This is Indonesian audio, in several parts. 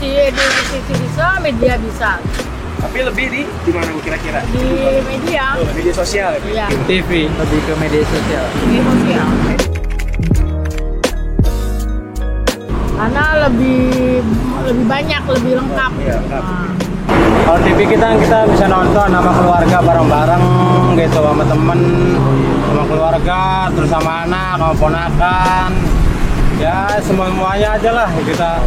TV bisa, media bisa. Tapi lebih di mana Bu kira-kira? Di media. Oh, media sosial ya? Iya. TV, lebih ke media sosial. Media sosial. Karena lebih banyak, lebih lengkap. Iya, lengkap. Kalau TV kita bisa nonton sama keluarga bareng-bareng gitu, sama temen, sama keluarga, terus sama anak, sama ponakan. Ya semuanya aja lah kita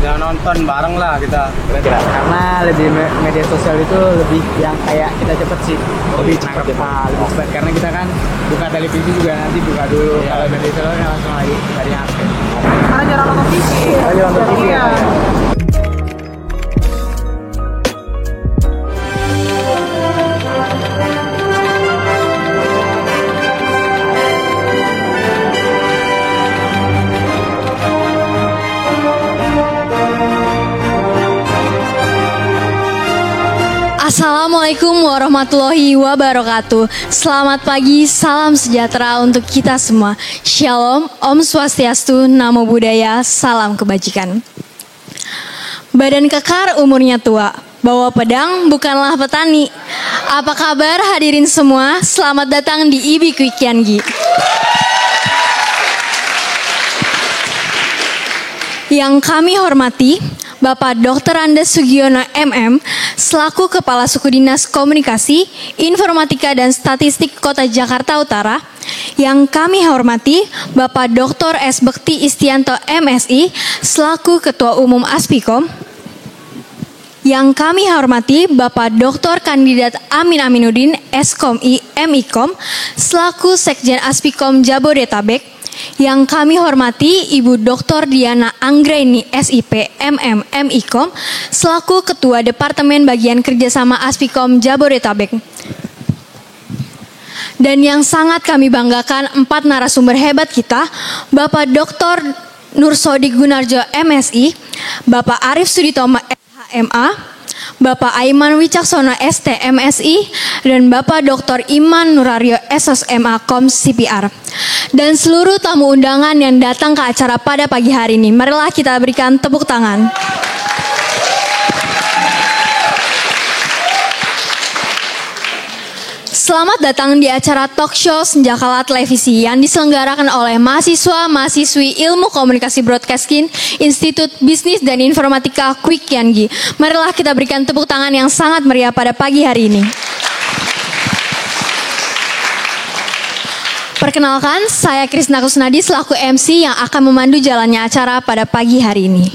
ya nonton bareng lah kita. Kira-kira. Karena lebih media sosial itu lebih yang kayak kita cepet sih, lebih cepat ya, Pak? lebih cepat. Karena kita kan buka televisi juga nanti buka dulu. Iya. Kalau media sosial langsung lagi dari HP. Karena jarang nonton TV. Ayo nonton TV ya. Assalamualaikum warahmatullahi wabarakatuh. Selamat pagi, salam sejahtera untuk kita semua. Shalom, Om Swastiastu, Namo Buddhaya, salam kebajikan. Badan kekar umurnya tua, bawa pedang bukanlah petani. Apa kabar hadirin semua? Selamat datang di IBI Kwikiangi. Yang kami hormati, Bapak Dr. Andes Sugiono MM, selaku Kepala Suku Dinas Komunikasi, Informatika dan Statistik Kota Jakarta Utara. Yang kami hormati, Bapak Dr. S. Bekti Istianto MSI, selaku Ketua Umum Aspikom. Yang kami hormati, Bapak Dr. Kandidat Amin Aminuddin SKOMI MIKOM, selaku Sekjen Aspikom Jabodetabek. Yang kami hormati Ibu Dr. Diana Anggraini SIP MM MIKOM selaku Ketua Departemen Bagian Kerjasama Aspikom Jabodetabek. Dan yang sangat kami banggakan 4 narasumber hebat kita, Bapak Dr. Nursodik Gunarjo MSI, Bapak Arif Suditomo SHMA, Bapak Aiman Wicaksono ST MSI, dan Bapak Dr. Iman Nuraryo SSMA Kom CPR. Dan seluruh tamu undangan yang datang ke acara pada pagi hari ini. Marilah kita berikan tepuk tangan. Selamat datang di acara talk show Senjakala Televisi yang diselenggarakan oleh mahasiswa-mahasiswi Ilmu Komunikasi Broadcasting Institut Bisnis dan Informatika Kwikiangi. Marilah kita berikan tepuk tangan yang sangat meriah pada pagi hari ini. Perkenalkan, saya Krisna Kusnadi selaku MC yang akan memandu jalannya acara pada pagi hari ini.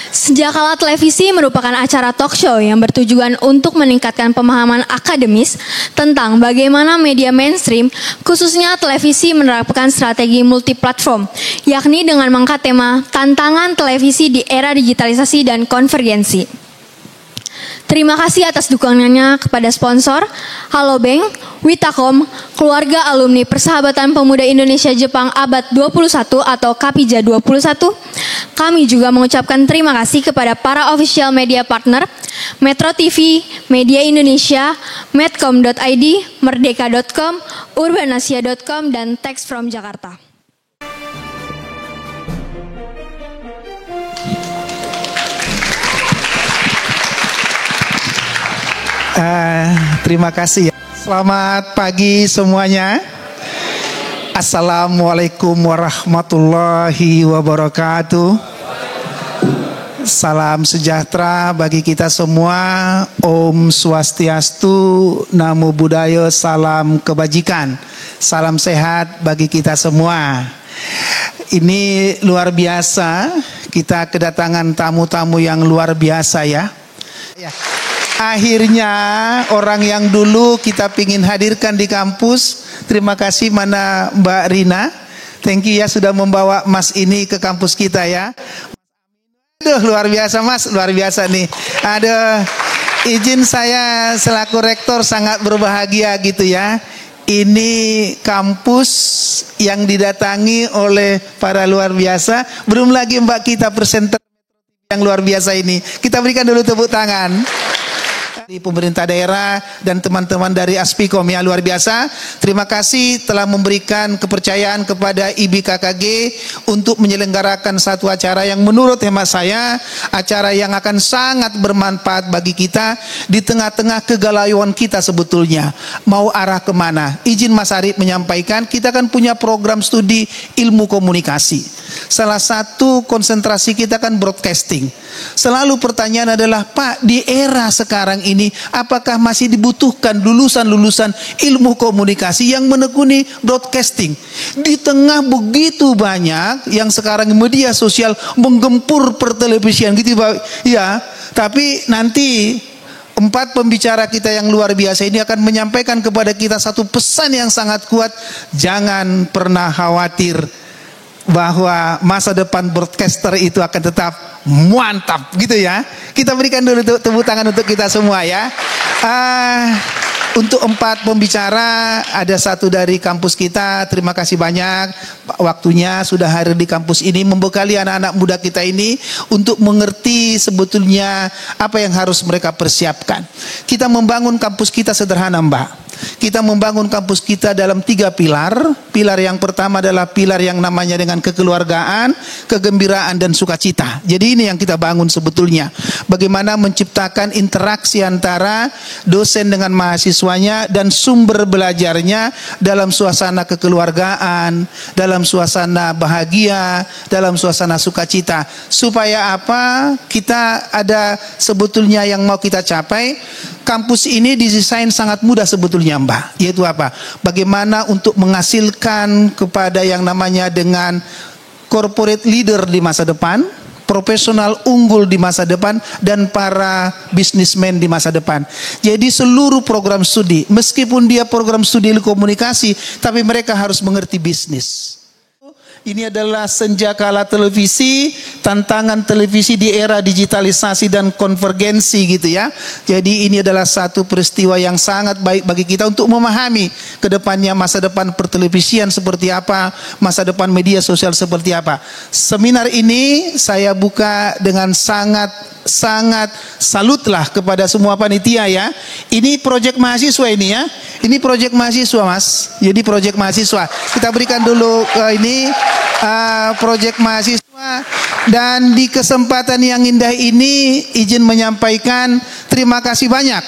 Senjakala Televisi merupakan acara talk show yang bertujuan untuk meningkatkan pemahaman akademis tentang bagaimana media mainstream, khususnya televisi menerapkan strategi multiplatform, yakni dengan mengangkat tema tantangan televisi di era digitalisasi dan konvergensi. Terima kasih atas dukungannya kepada sponsor, Halo Bank, Witakom, keluarga alumni Persahabatan Pemuda Indonesia Jepang Abad 21 atau Kapija 21. Kami juga mengucapkan terima kasih kepada para official media partner, Metro TV, Media Indonesia, Medcom.id, Merdeka.com, Urbanasia.com, dan Text from Jakarta. Terima kasih ya. Selamat pagi semuanya. Assalamualaikum warahmatullahi wabarakatuh. Salam sejahtera bagi kita semua. Om Swastiastu, Namo Buddhaya, salam kebajikan. Salam sehat bagi kita semua. Ini luar biasa. Kita kedatangan tamu-tamu yang luar biasa ya. Akhirnya orang yang dulu kita pingin hadirkan di kampus. Terima kasih mana Mbak Rina. Thank you ya sudah membawa Mas ini ke kampus kita ya. Aduh luar biasa Mas, luar biasa nih. Aduh, izin saya selaku rektor sangat berbahagia gitu ya. Ini kampus yang didatangi oleh para luar biasa. Belum lagi Mbak kita presenter yang luar biasa ini. Kita berikan dulu tepuk tangan. di pemerintah daerah dan teman-teman dari Aspikom yang luar biasa. Terima kasih telah memberikan kepercayaan kepada IBKKG untuk menyelenggarakan satu acara yang menurut hemat saya acara yang akan sangat bermanfaat bagi kita di tengah-tengah kegalauan kita sebetulnya mau arah kemana. Izin Mas Arif menyampaikan, kita kan punya program studi ilmu komunikasi. Salah satu konsentrasi kita kan broadcasting. Selalu pertanyaan adalah, Pak, di era sekarang ini apakah masih dibutuhkan lulusan-lulusan ilmu komunikasi yang menekuni broadcasting? Di tengah begitu banyak yang sekarang media sosial menggempur pertelevisian gitu Pak. Ya, tapi nanti 4 pembicara kita yang luar biasa ini akan menyampaikan kepada kita satu pesan yang sangat kuat. Jangan pernah khawatir bahwa masa depan broadcaster itu akan tetap mantap gitu ya. Kita berikan dulu tepuk tangan untuk kita semua ya. Untuk 4 pembicara, ada 1 dari kampus kita. Terima kasih banyak waktunya sudah hadir di kampus ini, membekali anak-anak muda kita ini untuk mengerti sebetulnya apa yang harus mereka persiapkan. Kita membangun kampus kita sederhana Mbak. Kita membangun kampus kita dalam 3 pilar. Pilar yang pertama adalah pilar yang namanya dengan kekeluargaan, kegembiraan dan sukacita. Jadi ini yang kita bangun sebetulnya. Bagaimana menciptakan interaksi antara dosen dengan mahasiswanya dan sumber belajarnya dalam suasana kekeluargaan, dalam suasana bahagia, dalam suasana sukacita. Supaya apa? Kita ada sebetulnya yang mau kita capai. Kampus ini didesain sangat mudah sebetulnya Mbak. Yaitu apa? Bagaimana untuk menghasilkan kepada yang namanya dengan corporate leader di masa depan, profesional unggul di masa depan, dan para bisnismen di masa depan. Jadi seluruh program studi, meskipun dia program studi komunikasi, tapi mereka harus mengerti bisnis. Ini adalah senjakala televisi, tantangan televisi di era digitalisasi dan konvergensi gitu ya. Jadi ini adalah satu peristiwa yang sangat baik bagi kita untuk memahami ke depannya masa depan pertelevisian seperti apa, masa depan media sosial seperti apa. Seminar ini saya buka dengan sangat salutlah kepada semua panitia ya. Ini proyek mahasiswa ini ya. Ini proyek mahasiswa Mas. Jadi proyek mahasiswa. Kita berikan dulu ini proyek mahasiswa. Dan di kesempatan yang indah ini izin menyampaikan terima kasih banyak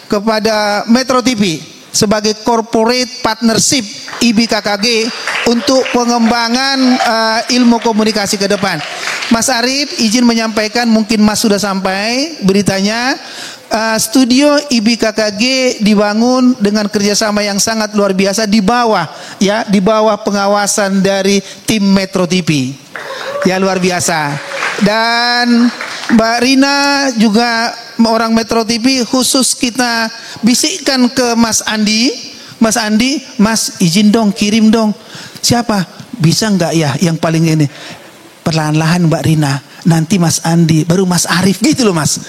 kepada Metro TV sebagai corporate partnership IBKKG untuk pengembangan ilmu komunikasi ke depan. Mas Arif izin menyampaikan, mungkin Mas sudah sampai beritanya, studio IBKKG dibangun dengan kerjasama yang sangat luar biasa di bawah pengawasan dari tim Metro TV. Ya luar biasa. Dan Mbak Rina juga orang Metro TV, khusus kita bisikkan ke Mas Andi, Mas izin dong, kirim dong. Siapa? Bisa nggak ya yang paling ini? Perlahan-lahan Mbak Rina, nanti Mas Andi, baru Mas Arif gitu loh Mas.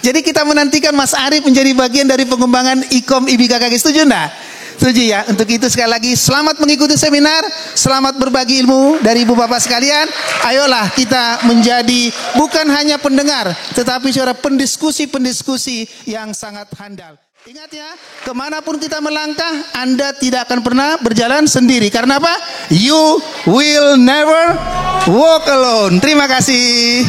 Jadi kita menantikan Mas Arif menjadi bagian dari pengembangan IKOM IBKKG. Setuju enggak? Setuju ya. Untuk itu sekali lagi selamat mengikuti seminar, selamat berbagi ilmu dari ibu bapak sekalian. Ayolah kita menjadi bukan hanya pendengar, tetapi suara pendiskusi yang sangat handal. Ingat ya, kemanapun kita melangkah, Anda tidak akan pernah berjalan sendiri. Karena apa? You will never walk alone. Terima kasih.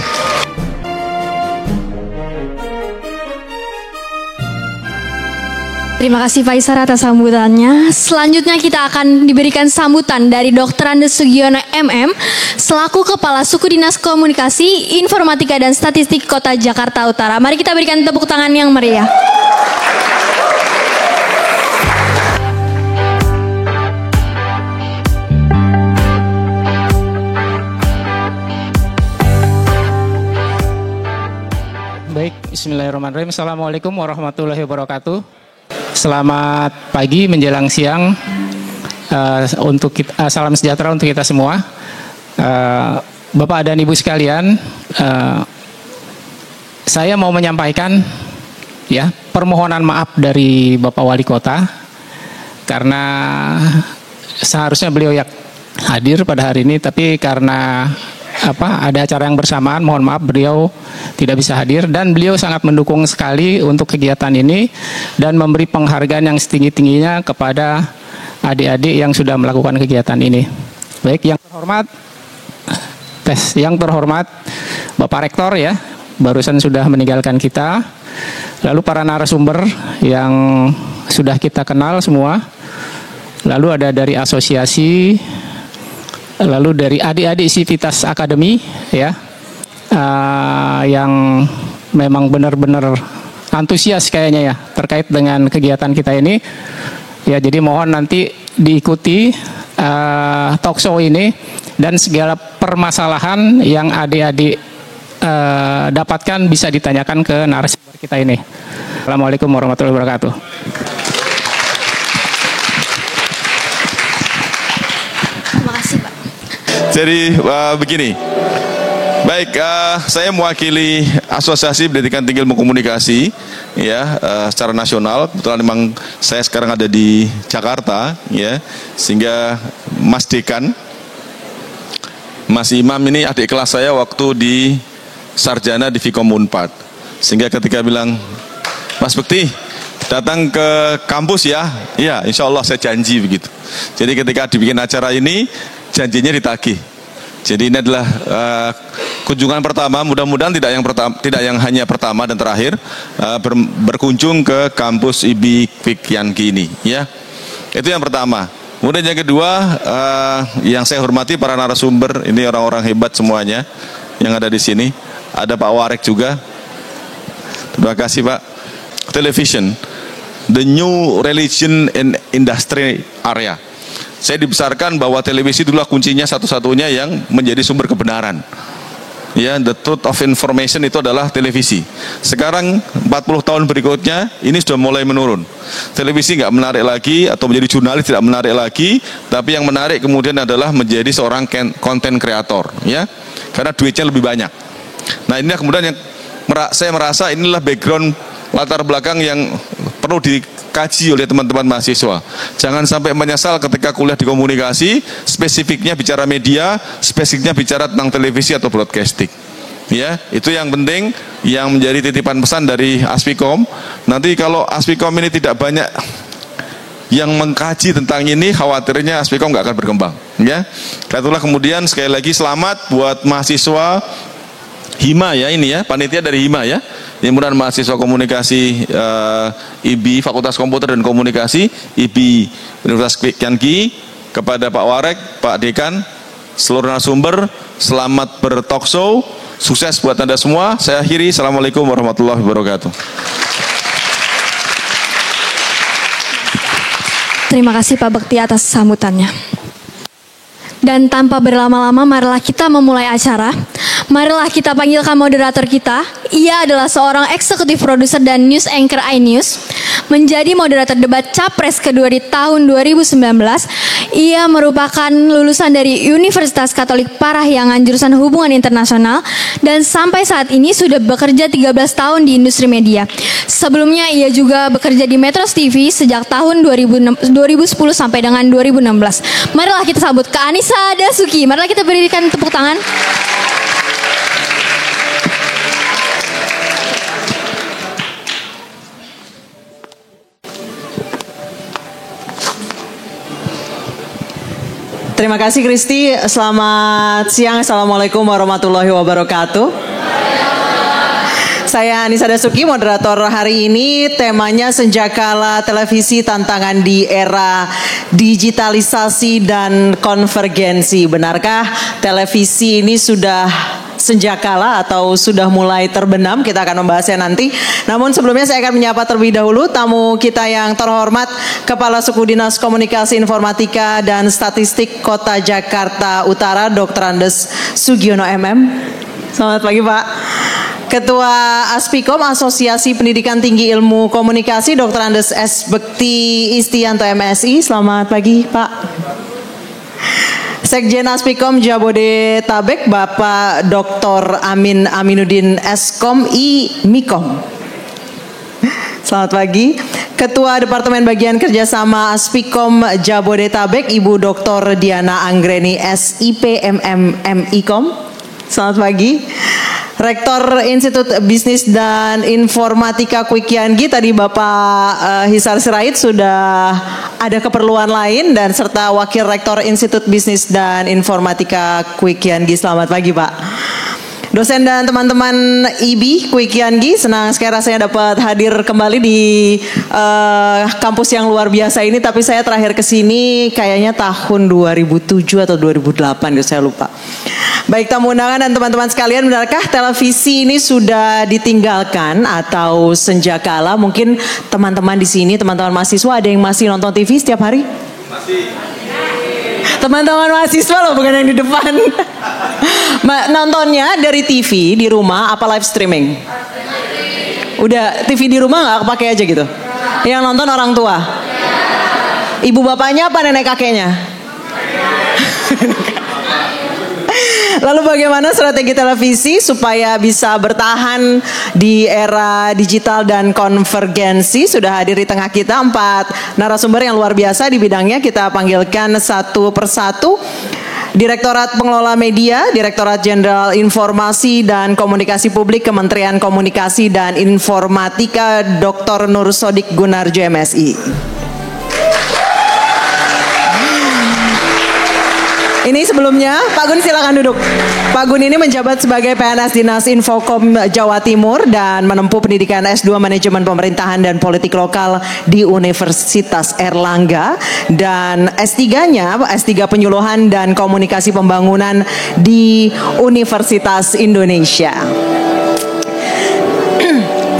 Terima kasih Faisal atas sambutannya. Selanjutnya kita akan diberikan sambutan dari Dr. Andes Sugiono MM selaku Kepala Suku Dinas Komunikasi, Informatika dan Statistik Kota Jakarta Utara. Mari kita berikan tepuk tangan yang meriah. Baik, bismillahirrahmanirrahim. Assalamualaikum warahmatullahi wabarakatuh. Selamat pagi menjelang siang. Salam sejahtera untuk kita semua. Bapak dan Ibu sekalian, saya mau menyampaikan ya permohonan maaf dari Bapak Wali Kota karena seharusnya beliau hadir pada hari ini, tapi karena ada acara yang bersamaan. Mohon maaf beliau tidak bisa hadir, dan beliau sangat mendukung sekali untuk kegiatan ini dan memberi penghargaan yang setinggi-tingginya kepada adik-adik yang sudah melakukan kegiatan ini. Baik, yang terhormat Bapak Rektor ya, barusan sudah meninggalkan kita. Lalu para narasumber yang sudah kita kenal semua. Lalu ada dari asosiasi, lalu dari adik-adik Civitas Academy ya, yang memang benar-benar antusias kayaknya ya terkait dengan kegiatan kita ini. Ya, jadi mohon nanti diikuti talk show ini dan segala permasalahan yang adik-adik dapatkan bisa ditanyakan ke narasumber kita ini. Assalamualaikum warahmatullahi wabarakatuh. Jadi begini, baik, saya mewakili Asosiasi Pendidikan Tinggi Ilmu Komunikasi ya, secara nasional. Kebetulan memang saya sekarang ada di Jakarta ya, sehingga Mas Dekan, Mas Imam ini adik kelas saya waktu di Sarjana di Vkom Unpad. Sehingga ketika bilang, Mas Bekti datang ke kampus ya, iya insya Allah saya janji begitu. Jadi ketika dibikin acara ini, janjinya ditagih. Jadi ini adalah kunjungan pertama, mudah-mudahan tidak yang hanya pertama dan terakhir, berkunjung ke kampus IB Fikyanki ini ya. Itu yang pertama. Kemudian yang kedua, yang saya hormati para narasumber, ini orang-orang hebat semuanya yang ada di sini. Ada Pak Warek juga. Terima kasih Pak. Television, the new religion in industry area. Saya dibesarkan bahwa televisi itulah kuncinya satu-satunya yang menjadi sumber kebenaran. Ya, the truth of information itu adalah televisi. Sekarang 40 tahun berikutnya ini sudah mulai menurun. Televisi nggak menarik lagi, atau menjadi jurnalis tidak menarik lagi, tapi yang menarik kemudian adalah menjadi seorang content creator, ya, karena duitnya lebih banyak. Nah, inilah kemudian yang saya merasa inilah background latar belakang yang perlu dikaji oleh teman-teman mahasiswa. Jangan sampai menyesal ketika kuliah di komunikasi, spesifiknya bicara media, spesifiknya bicara tentang televisi atau broadcasting. Ya, itu yang penting, yang menjadi titipan pesan dari Aspikom. Nanti kalau Aspikom ini tidak banyak yang mengkaji tentang ini, khawatirnya Aspikom nggak akan berkembang. Ya, itulah kemudian sekali lagi selamat buat mahasiswa Hima ya, ini ya, panitia dari Hima ya. Himpunan Mahasiswa Komunikasi IB Fakultas Komputer dan Komunikasi IB Universitas Fikyanki, kepada Pak Warek, Pak Dekan, seluruh narasumber, selamat bertalk show, sukses buat Anda semua. Saya akhiri, Assalamualaikum warahmatullahi wabarakatuh. Terima kasih Pak Bekti atas sambutannya. Dan tanpa berlama-lama, marilah kita memulai acara. Marilah kita panggilkan moderator kita. Ia adalah seorang eksekutif produser dan news anchor iNews. Menjadi moderator debat Capres kedua di tahun 2019. Ia merupakan lulusan dari Universitas Katolik Parahyangan jurusan Hubungan Internasional. Dan sampai saat ini sudah bekerja 13 tahun di industri media. Sebelumnya ia juga bekerja di Metros TV sejak tahun 2010 sampai dengan 2016. Marilah kita sambut Kak Anissa Dasuki. Marilah kita berikan tepuk tangan. Terima kasih Kristi. Selamat siang. Assalamualaikum warahmatullahi wabarakatuh. Saya Anissa Dasuki, moderator hari ini. Temanya Senjakala Televisi, Tantangan di Era Digitalisasi dan Konvergensi. Benarkah televisi ini sudah senjakala atau sudah mulai terbenam? Kita akan membahasnya nanti. Namun sebelumnya saya akan menyapa terlebih dahulu tamu kita yang terhormat, Kepala Suku Dinas Komunikasi Informatika dan Statistik Kota Jakarta Utara, Dr. Andes Sugiono MM. Selamat pagi Pak. Ketua Aspikom Asosiasi Pendidikan Tinggi Ilmu Komunikasi, Dr. Andes S. Bekti Istianto MSI. Selamat pagi Pak. Sekjen Aspikom Jabodetabek, Bapak Dr. Amin Aminuddin Eskom I Mikom. Selamat pagi. Ketua Departemen Bagian Kerjasama Aspikom Jabodetabek, Ibu Dr. Diana Anggreni SIP MM MIkom. Selamat pagi. Rektor Institut Bisnis dan Informatika Quick Yanggi, tadi Bapak Hisar Sirait sudah ada keperluan lain, dan serta Wakil Rektor Institut Bisnis dan Informatika Quick Yanggi. Selamat pagi Pak. Dosen dan teman-teman IB Quick Yanggi, senang sekali rasanya dapat hadir kembali di kampus yang luar biasa ini. Tapi saya terakhir ke sini kayaknya tahun 2007 atau 2008 gitu, saya lupa. Baik tamu undangan dan teman-teman sekalian, benarkah televisi ini sudah ditinggalkan atau senjakala? Mungkin teman-teman di sini, teman-teman mahasiswa, ada yang masih nonton TV setiap hari? Masih. Teman-teman mahasiswa loh, bukan yang di depan. Nontonnya dari TV di rumah apa live streaming? Udah TV di rumah nggak kepake aja gitu? Yang nonton orang tua? Ibu bapaknya apa nenek kakeknya? Lalu bagaimana strategi televisi supaya bisa bertahan di era digital dan konvergensi? Sudah hadir di tengah kita 4 narasumber yang luar biasa di bidangnya. Kita panggilkan satu persatu. Direktorat Pengelola Media, Direktorat Jenderal Informasi dan Komunikasi Publik, Kementerian Komunikasi dan Informatika, Dr. Nur Sodik Gunarjo MSI. Ini sebelumnya, Pak Gun silakan duduk. Pak Gun ini menjabat sebagai PNS Dinas Infokom Jawa Timur dan menempuh pendidikan S2 Manajemen Pemerintahan dan Politik Lokal di Universitas Erlangga, dan S3-nya S3 Penyuluhan dan Komunikasi Pembangunan di Universitas Indonesia.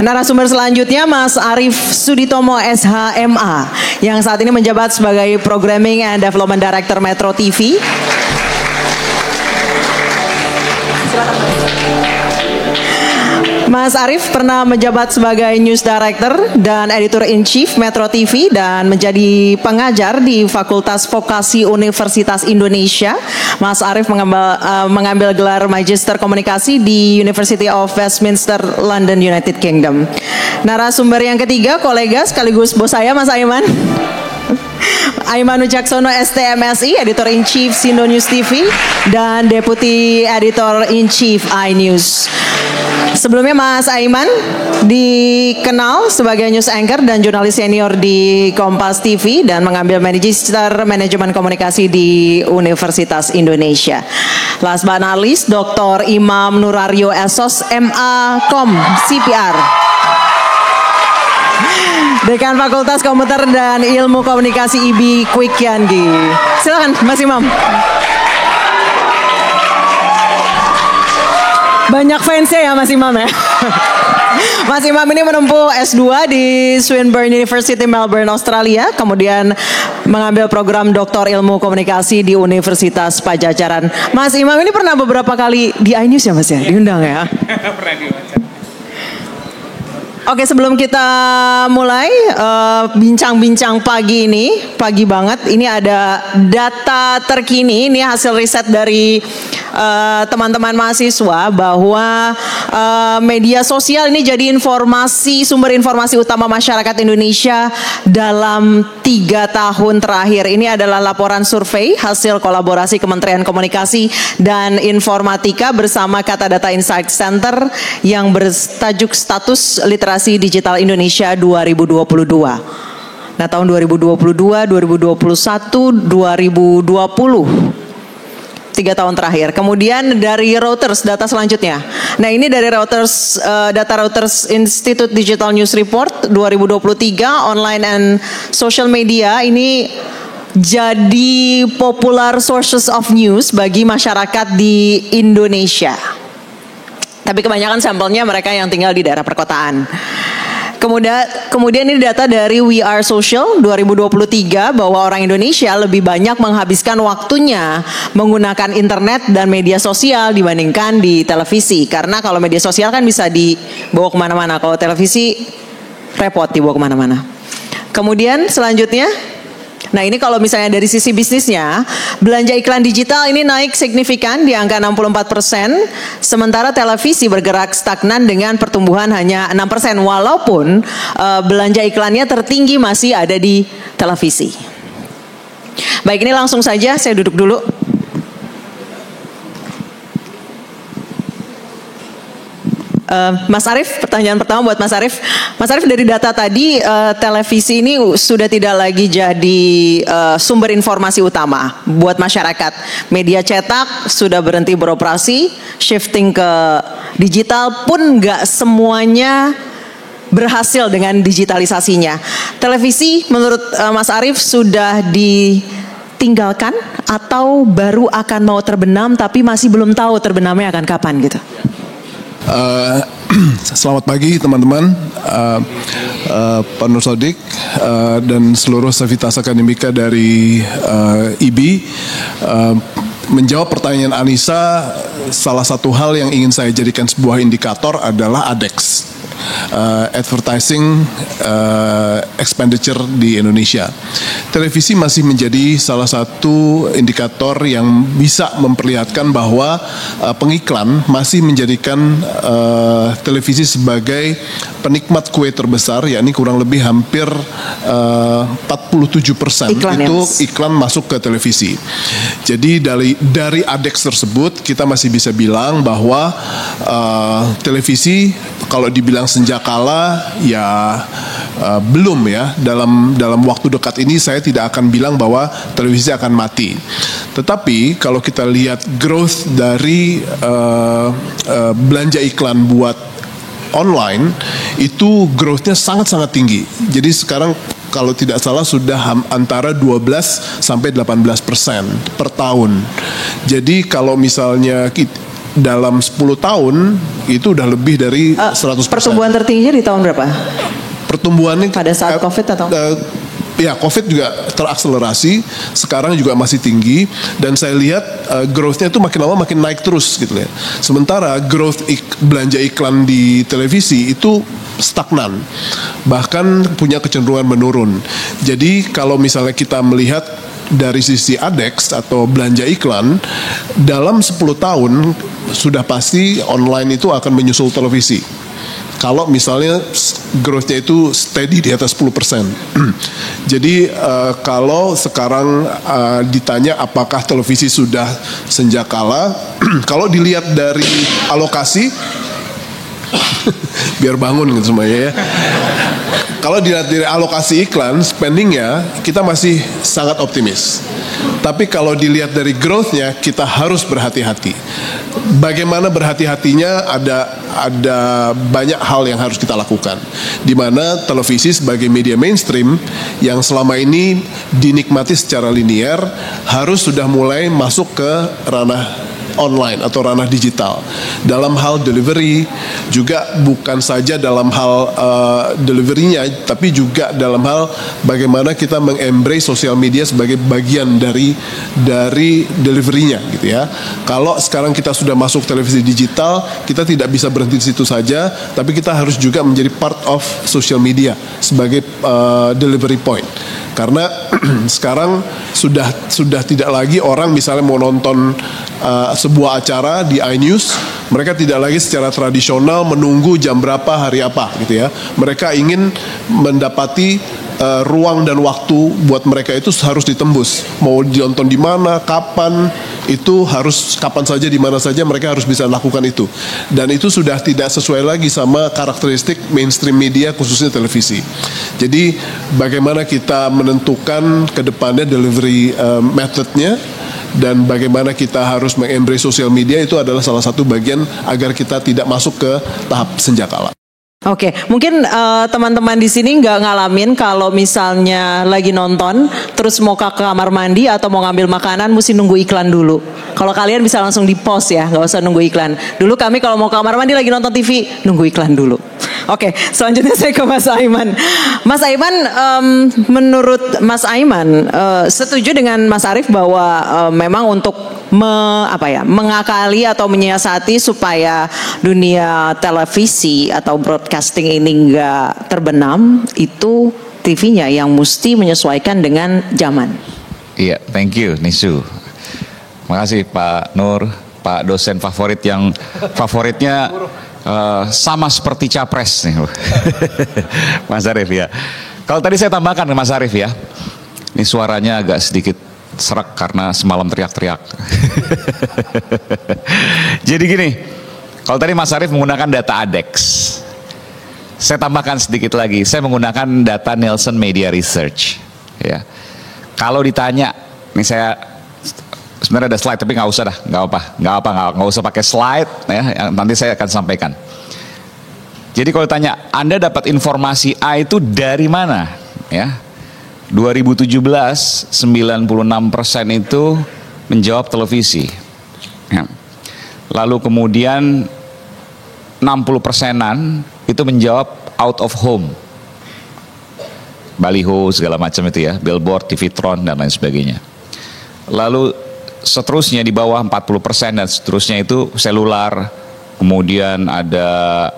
Narasumber selanjutnya Mas Arief Suditomo SHMA yang saat ini menjabat sebagai Programming and Development Director Metro TV. Mas Arief pernah menjabat sebagai News Director dan Editor-in-Chief Metro TV dan menjadi pengajar di Fakultas Vokasi Universitas Indonesia. Mas Arief mengambil gelar Magister Komunikasi di University of Westminster, London, United Kingdom. Narasumber yang ketiga, kolega sekaligus bos saya, Mas Aiman. Aiman Wijaksono STMSI, Editor-in-Chief Sindo News TV dan Deputy Editor-in-Chief iNews. Sebelumnya Mas Aiman dikenal sebagai news anchor dan jurnalis senior di Kompas TV dan mengambil Magister Manajemen Komunikasi di Universitas Indonesia. Last but not least, Dr. Imam Nurario Esos MA Kom CPR, Dekan Fakultas Komputer dan Ilmu Komunikasi IB Quick Yanggi. Silakan Mas Imam. Banyak fansnya ya Mas Imam ya. Mas Imam ini menempuh S2 di Swinburne University, Melbourne, Australia. Kemudian mengambil program Doktor Ilmu Komunikasi di Universitas Pajajaran. Mas Imam ini pernah beberapa kali di iNews ya Mas ya? Diundang ya? Pernah diwawancara. Oke, sebelum kita mulai bincang-bincang pagi ini, pagi banget, ini ada data terkini, ini hasil riset dari teman-teman mahasiswa bahwa media sosial ini jadi sumber informasi utama masyarakat Indonesia dalam 3 tahun terakhir. Ini adalah laporan survei hasil kolaborasi Kementerian Komunikasi dan Informatika bersama Kata Data Insight Center yang bertajuk Status Literasi Digital Indonesia 2022. Nah, tahun 2022, 2021, 2020. 3 tahun terakhir. Kemudian dari Reuters, data selanjutnya. Nah, ini dari Reuters, data Reuters Institute Digital News Report 2023, online and social media ini jadi popular sources of news bagi masyarakat di Indonesia. Tapi kebanyakan sampelnya mereka yang tinggal di daerah perkotaan. Kemudian ini data dari We Are Social 2023 bahwa orang Indonesia lebih banyak menghabiskan waktunya menggunakan internet dan media sosial dibandingkan di televisi. Karena kalau media sosial kan bisa dibawa kemana-mana, kalau televisi repot dibawa kemana-mana. Kemudian selanjutnya, nah ini kalau misalnya dari sisi bisnisnya, belanja iklan digital ini naik signifikan di angka 64%, sementara televisi bergerak stagnan dengan pertumbuhan hanya 6%, walaupun belanja iklannya tertinggi masih ada di televisi. Baik, ini langsung saja saya duduk dulu. Mas Arief, pertanyaan pertama buat Mas Arief. Mas Arief, dari data tadi televisi ini sudah tidak lagi jadi sumber informasi utama buat masyarakat. Media cetak sudah berhenti beroperasi, shifting ke digital pun nggak semuanya berhasil dengan digitalisasinya. Televisi menurut Mas Arief sudah ditinggalkan atau baru akan mau terbenam tapi masih belum tahu terbenamnya akan kapan gitu? Selamat pagi teman-teman, Pak Nur Sodik dan seluruh Civitas Akademika dari IBI. Menjawab pertanyaan Anissa, salah satu hal yang ingin saya jadikan sebuah indikator adalah ADEX, Advertising Expenditure di Indonesia. Televisi masih menjadi salah satu indikator yang bisa memperlihatkan bahwa pengiklan masih menjadikan televisi sebagai penikmat kue terbesar, yakni kurang lebih hampir 47% itu iklan masuk ke televisi. Jadi dari ADEX tersebut kita masih bisa bilang bahwa televisi kalau dibilang senjakala ya belum ya, dalam waktu dekat ini saya tidak akan bilang bahwa televisi akan mati. Tetapi kalau kita lihat growth dari belanja iklan buat online itu growth-nya sangat-sangat tinggi. Jadi sekarang kalau tidak salah sudah antara 12 sampai 18% per tahun. Jadi kalau misalnya dalam 10 tahun itu udah lebih dari 100%. Pertumbuhan tertingginya di tahun berapa? Pertumbuhannya pada saat COVID atau? Ya, COVID juga terakselerasi, sekarang juga masih tinggi, dan saya lihat growth-nya itu makin lama makin naik terus gitu ya. Sementara growth belanja iklan di televisi itu stagnan, bahkan punya kecenderungan menurun. Jadi kalau misalnya kita melihat dari sisi ADEX atau belanja iklan, dalam 10 tahun sudah pasti online itu akan menyusul televisi. Kalau misalnya growth-nya itu steady di atas 10%. Jadi kalau sekarang ditanya apakah televisi sudah senjakala, kalau dilihat dari alokasi, biar bangun gitu semuanya ya. Kalau dilihat dari alokasi iklan, spendingnya kita masih sangat optimis. Tapi kalau dilihat dari growth-nya, kita harus berhati-hati. Bagaimana berhati-hatinya, ada banyak hal yang harus kita lakukan. Di mana televisi sebagai media mainstream yang selama ini dinikmati secara linear harus sudah mulai masuk ke ranah online atau ranah digital. Dalam hal delivery juga bukan saja dalam hal deliverynya, tapi juga dalam hal bagaimana kita mengembrace sosial media sebagai bagian dari deliverynya gitu ya. Kalau sekarang kita sudah masuk televisi digital, kita tidak bisa berhenti di situ saja, tapi kita harus juga menjadi part of social media sebagai delivery point. Karena sekarang sudah tidak lagi orang misalnya mau nonton sebuah acara di iNews, mereka tidak lagi secara tradisional menunggu jam berapa hari apa gitu ya. Mereka ingin mendapati ruang dan waktu buat mereka itu harus ditembus. Mau ditonton di mana, kapan, itu harus kapan saja, di mana saja mereka harus bisa lakukan itu. Dan itu sudah tidak sesuai lagi sama karakteristik mainstream media khususnya televisi. Jadi bagaimana kita menentukan ke depannya delivery methodnya dan bagaimana kita harus mengembrace sosial media itu adalah salah satu bagian agar kita tidak masuk ke tahap senjakala. Oke, mungkin teman-teman di sini nggak ngalamin kalau misalnya lagi nonton terus mau ke kamar mandi atau mau ngambil makanan mesti nunggu iklan dulu. Kalau kalian bisa langsung di pause ya, nggak usah nunggu iklan. Dulu kami kalau mau ke kamar mandi lagi nonton TV nunggu iklan dulu. Oke, selanjutnya saya ke Mas Aiman. Mas Aiman, menurut Mas Aiman setuju dengan Mas Arief bahwa memang untuk mengakali atau menyiasati supaya dunia televisi atau broadcasting ini nggak terbenam, itu TV-nya yang mesti menyesuaikan dengan zaman. Iya, thank you Nisu. Makasih Pak Nur, Pak dosen favorit yang favoritnya sama seperti capres nih, Mas Arief ya. Kalau tadi saya tambahkan ke Mas Arief ya, ini suaranya agak sedikit serak karena semalam teriak-teriak. Jadi gini, Kalau tadi Mas Arief menggunakan data ADEX, saya tambahkan sedikit lagi. Saya menggunakan data Nielsen Media Research. Ya. Kalau ditanya, nih saya sebenarnya ada slide tapi nggak usah dah, nggak usah pakai slide. Ya, nanti saya akan sampaikan. Jadi kalau ditanya, Anda dapat informasi A itu dari mana? Ya, 2017 96% itu menjawab televisi. Ya. Lalu kemudian 60%-an itu menjawab out of home, baliho segala macam itu ya, billboard, TVtron dan lain sebagainya. Lalu seterusnya di bawah 40% dan seterusnya itu selular, kemudian ada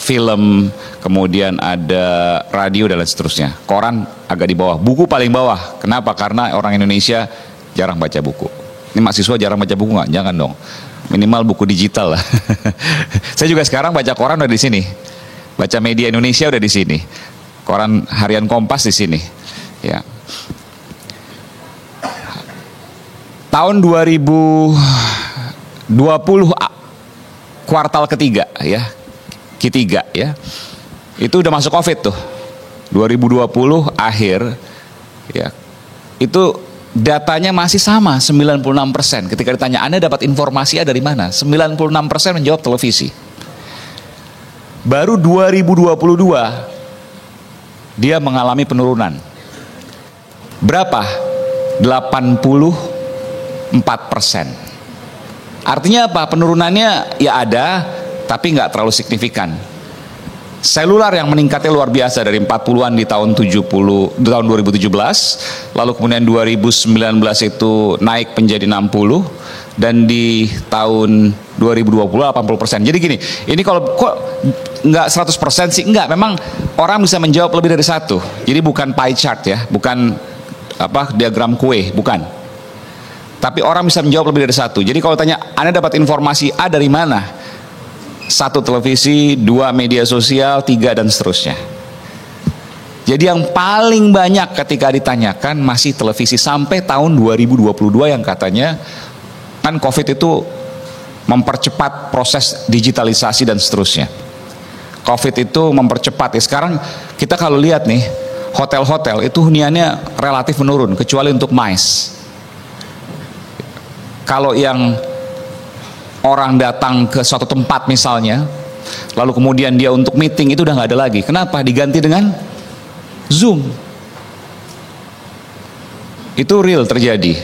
film, kemudian ada radio dan lain seterusnya. Koran agak di bawah, buku paling bawah. Kenapa? Karena orang Indonesia jarang baca buku. Ini mahasiswa jarang baca buku nggak? Jangan dong. Minimal buku digital lah. Saya juga sekarang baca koran udah di sini. Baca media Indonesia udah di sini. Koran harian Kompas di sini. Ya. Tahun 2020 kuartal ketiga ya. Q3 ya. Itu udah masuk Covid tuh. 2020 akhir ya. Itu datanya masih sama 96%. Ketika ditanya Anda dapat informasi dari mana? 96% menjawab televisi. Baru 2022 dia mengalami penurunan. Berapa? 84%. Artinya apa? Penurunannya ya ada, tapi nggak terlalu signifikan. Selular yang meningkatnya luar biasa dari 40-an di tahun 2017, lalu kemudian 2019 itu naik menjadi 60 dan di tahun 2020 80%. Jadi gini, ini kalau kok nggak 100% sih enggak, memang orang bisa menjawab lebih dari satu. Jadi bukan pie chart ya, bukan apa diagram kue, bukan. Tapi orang bisa menjawab lebih dari satu. Jadi kalau tanya Anda dapat informasi A dari mana? 1 televisi, 2 media sosial, 3 dan seterusnya. Jadi yang paling banyak ketika ditanyakan masih televisi sampai tahun 2022 yang katanya kan Covid itu mempercepat proses digitalisasi dan seterusnya. Covid itu mempercepat ya. Sekarang kita kalau lihat nih hotel-hotel itu huniannya relatif menurun kecuali untuk MICE. Kalau yang orang datang ke suatu tempat misalnya, lalu kemudian dia untuk meeting itu udah nggak ada lagi. Kenapa? Diganti dengan Zoom. Itu real terjadi.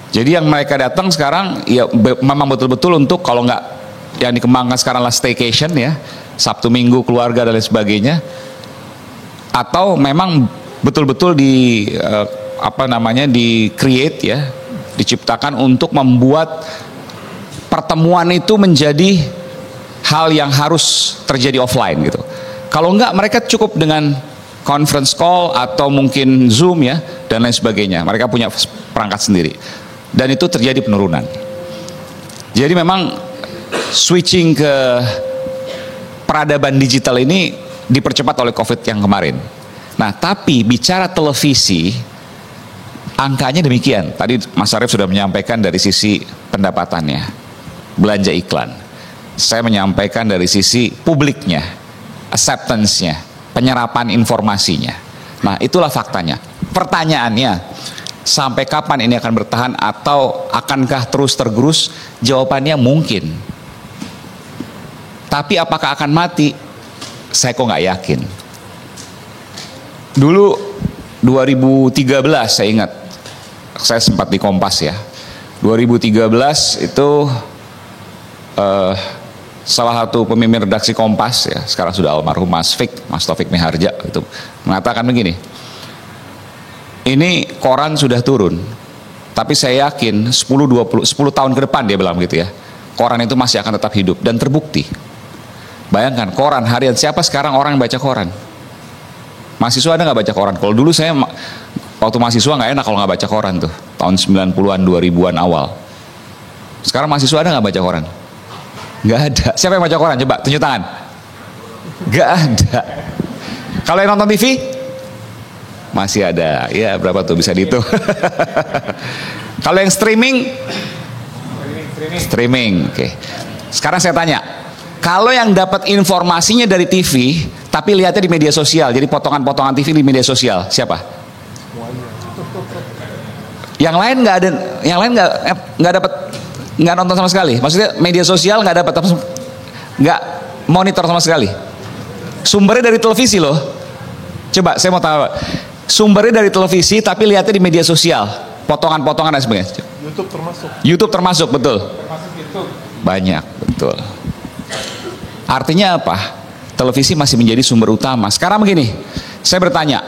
Jadi yang mereka datang sekarang ya memang betul-betul untuk kalau nggak yang dikembangkan sekarang lah staycation ya, Sabtu Minggu keluarga dan lain sebagainya, atau memang betul-betul di di create ya, diciptakan untuk membuat pertemuan itu menjadi hal yang harus terjadi offline gitu. Kalau enggak mereka cukup dengan conference call atau mungkin Zoom ya dan lain sebagainya. Mereka punya perangkat sendiri. Dan itu terjadi penurunan. Jadi memang switching ke peradaban digital ini dipercepat oleh Covid yang kemarin. Nah, tapi bicara televisi angkanya demikian. Tadi Mas Arief sudah menyampaikan dari sisi pendapatannya. Belanja iklan. Saya menyampaikan dari sisi publiknya, acceptance-nya, penyerapan informasinya. Nah, itulah faktanya. Pertanyaannya, sampai kapan ini akan bertahan atau akankah terus tergerus? Jawabannya mungkin. Tapi apakah akan mati? Saya kok nggak yakin. Dulu 2013 saya ingat, saya sempat di Kompas ya. 2013 itu salah satu pemimpin redaksi Kompas ya, sekarang sudah almarhum Mas Taufik Miharja itu mengatakan begini, ini koran sudah turun tapi saya yakin 10 tahun ke depan, dia bilang gitu ya, koran itu masih akan tetap hidup. Dan terbukti. Bayangkan koran harian, siapa sekarang orang yang baca koran? Mahasiswa ada nggak baca koran? Kalau dulu saya waktu mahasiswa nggak enak kalau nggak baca koran tuh, tahun 90-an 2000-an awal. Sekarang mahasiswa ada nggak baca koran? Nggak ada. Siapa yang baca koran? Coba tunjuk tangan. Nggak ada. Kalau yang nonton TV? Masih ada. Ya berapa tuh bisa dihitung. Kalau yang streaming? Streaming. Oke. sekarang saya tanya, kalau yang dapat informasinya dari TV, tapi lihatnya di media sosial, jadi potongan-potongan TV di media sosial, siapa? Yang lain nggak ada, yang lain nggak dapat, nggak nonton sama sekali. Maksudnya media sosial nggak dapat, nggak monitor sama sekali. Sumbernya dari televisi loh. Coba saya mau tahu, sumbernya dari televisi tapi lihatnya di media sosial, potongan-potongan dan sebagainya. YouTube termasuk. YouTube termasuk, betul. Banyak, betul. Artinya apa? Televisi masih menjadi sumber utama. Sekarang begini, saya bertanya,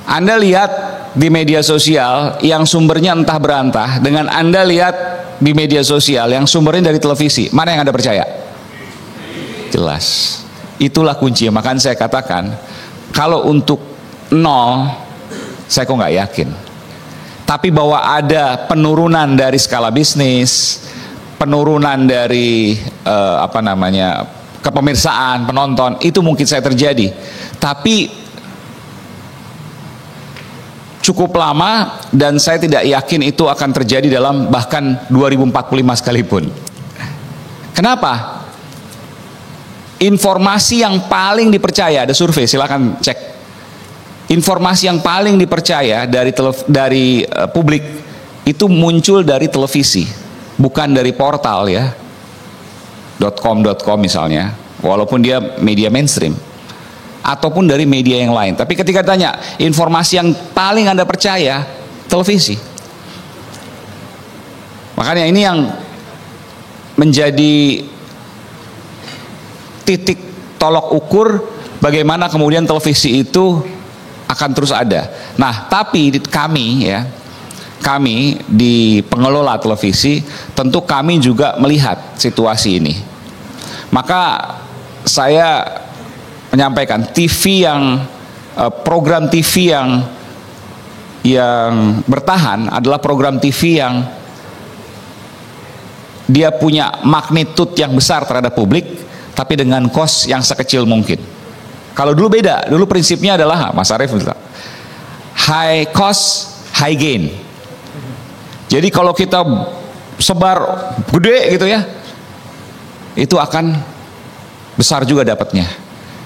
Anda lihat di media sosial yang sumbernya entah berantah, dengan Anda lihat di media sosial yang sumbernya dari televisi, mana yang Anda percaya? Jelas. Itulah kuncinya. Makanya saya katakan, kalau untuk 0, saya kok nggak yakin. Tapi bahwa ada penurunan dari skala bisnis, penurunan dari kepemirsaan, penonton, itu mungkin saya terjadi. Tapi cukup lama dan saya tidak yakin itu akan terjadi dalam bahkan 2045 sekalipun. Kenapa? Informasi yang paling dipercaya, ada survei, silakan cek. Informasi yang paling dipercaya dari publik itu muncul dari televisi, bukan dari portal ya. .com misalnya, walaupun dia media mainstream, ataupun dari media yang lain. Tapi ketika tanya, informasi yang paling Anda percaya, televisi. Makanya ini yang menjadi titik tolok ukur bagaimana kemudian televisi itu akan terus ada. Nah, tapi kami di pengelola televisi, tentu kami juga melihat situasi ini. Maka saya menyampaikan program TV yang bertahan adalah program TV yang dia punya magnitude yang besar terhadap publik, tapi dengan cost yang sekecil mungkin. Kalau dulu beda, dulu prinsipnya adalah Mas Arief, high cost, high gain. Jadi kalau kita sebar gede gitu ya, itu akan besar juga dapatnya.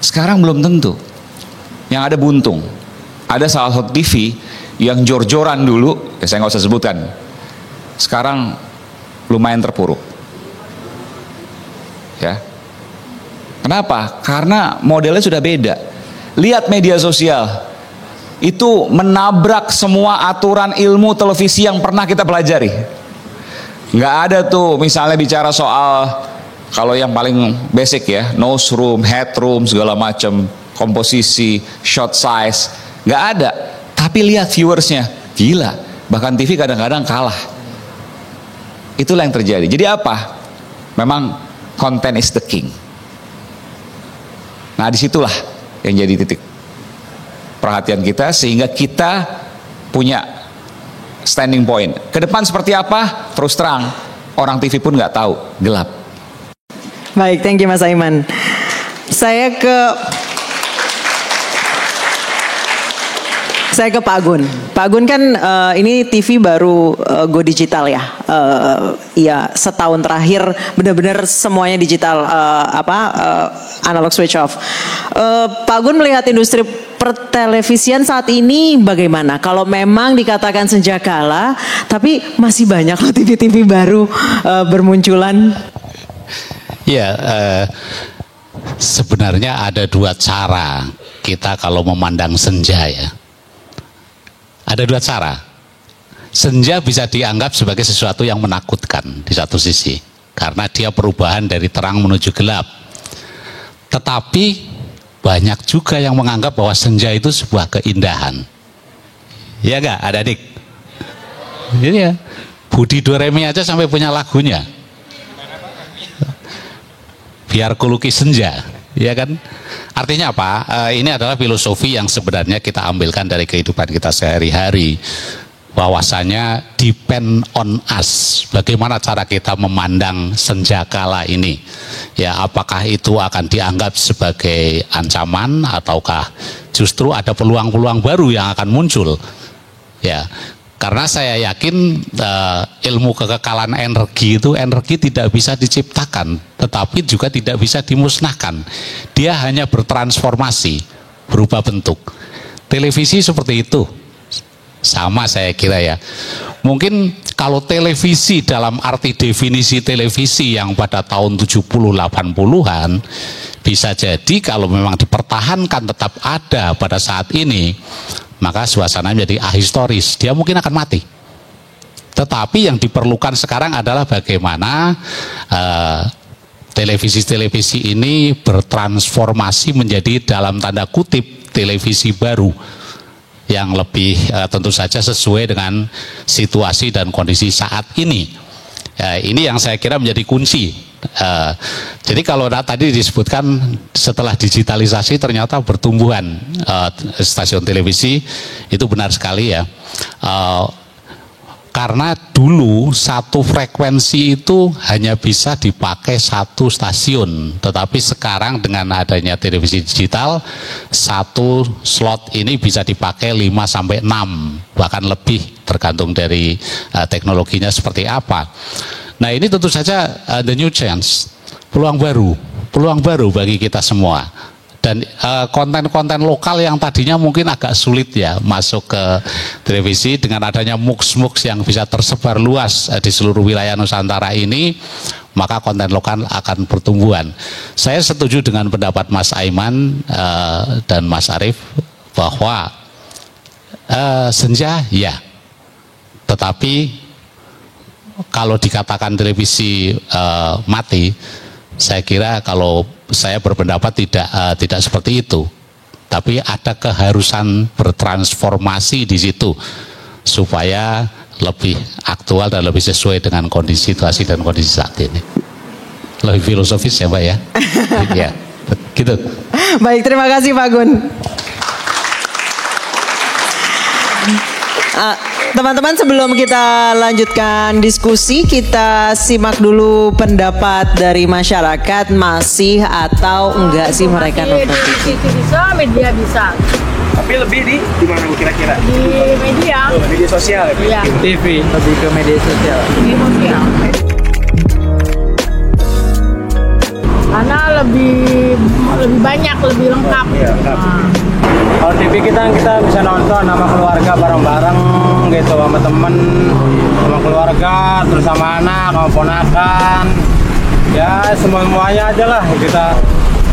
Sekarang belum tentu. Yang ada buntung. Ada salah satu TV yang jor-joran dulu, ya saya nggak usah sebutkan. Sekarang lumayan terpuruk. Ya. Kenapa? Karena modelnya sudah beda. Lihat media sosial, itu menabrak semua aturan ilmu televisi yang pernah kita pelajari. Nggak ada tuh misalnya bicara soal, kalau yang paling basic ya, newsroom, headroom, segala macam, komposisi, shot size, nggak ada. Tapi lihat viewersnya, gila. Bahkan TV kadang-kadang kalah. Itulah yang terjadi. Jadi apa? Memang content is the king. Nah, disitulah yang jadi titik perhatian kita, sehingga kita punya standing point. Ke depan seperti apa? Terus terang, orang TV pun nggak tahu, gelap. Baik, thank you Mas Aiman. Saya ke Pak Gun. Pak Gun kan ini TV baru go digital ya. Iya, setahun terakhir benar-benar semuanya digital, analog switch off. Pak Gun melihat industri pertelevisian saat ini bagaimana? Kalau memang dikatakan senjakala, tapi masih banyak loh TV-TV baru bermunculan. Ya, sebenarnya ada dua cara kita kalau memandang senja ya. Ada dua cara. Senja bisa dianggap sebagai sesuatu yang menakutkan di satu sisi, karena dia perubahan dari terang menuju gelap. Tetapi banyak juga yang menganggap bahwa senja itu sebuah keindahan. Ya enggak, adik-adik? Jadi ya, Budi Doremi aja sampai punya lagunya. Biar kulukis senja, ya kan? Artinya apa? Ini adalah filosofi yang sebenarnya kita ambilkan dari kehidupan kita sehari-hari. Bahwasanya depend on us. Bagaimana cara kita memandang senjakala ini? Ya, apakah itu akan dianggap sebagai ancaman ataukah justru ada peluang-peluang baru yang akan muncul? Ya, Karena saya yakin ilmu kekekalan energi itu energi tidak bisa diciptakan, tetapi juga tidak bisa dimusnahkan. Dia hanya bertransformasi, berubah bentuk. Televisi seperti itu. Sama saya kira ya. Mungkin kalau televisi dalam arti definisi televisi yang pada tahun 70-80-an, bisa jadi kalau memang dipertahankan tetap ada pada saat ini, maka suasana menjadi ahistoris, dia mungkin akan mati. Tetapi yang diperlukan sekarang adalah bagaimana televisi-televisi ini bertransformasi menjadi dalam tanda kutip televisi baru yang lebih tentu saja sesuai dengan situasi dan kondisi saat ini. Ini yang saya kira menjadi kunci. Jadi kalau tadi disebutkan setelah digitalisasi ternyata pertumbuhan stasiun televisi, itu benar sekali ya. Karena dulu satu frekuensi itu hanya bisa dipakai satu stasiun, tetapi sekarang dengan adanya televisi digital, satu slot ini bisa dipakai 5-6 bahkan lebih, tergantung dari teknologinya seperti apa. Nah, ini tentu saja the new chance, peluang baru bagi kita semua. Dan konten-konten lokal yang tadinya mungkin agak sulit ya masuk ke televisi, dengan adanya MUX yang bisa tersebar luas di seluruh wilayah Nusantara ini, maka konten lokal akan pertumbuhan. Saya setuju dengan pendapat Mas Aiman dan Mas Arief bahwa senja ya, tetapi kalau dikatakan televisi mati, saya kira kalau saya berpendapat tidak seperti itu. Tapi ada keharusan bertransformasi di situ supaya lebih aktual dan lebih sesuai dengan kondisi situasi dan kondisi saat ini. Lebih filosofis ya Mbak ya. Ya, gitu. Baik, terima kasih Pak Gun. Teman-teman, sebelum kita lanjutkan diskusi, kita simak dulu pendapat dari masyarakat, masih atau enggak sih mereka nonton TV? Bisa, media bisa. Tapi lebih di mana Bu kira-kira? Di media. Media sosial ya? Iya. TV, lebih ke media sosial. Media sosial. Karena lebih banyak, lebih lengkap. Iya, lengkap. Kalau TV kita bisa nonton sama keluarga bareng-bareng gitu, sama temen, sama keluarga, terus sama anak, sama ponakan. Ya semuanya aja lah kita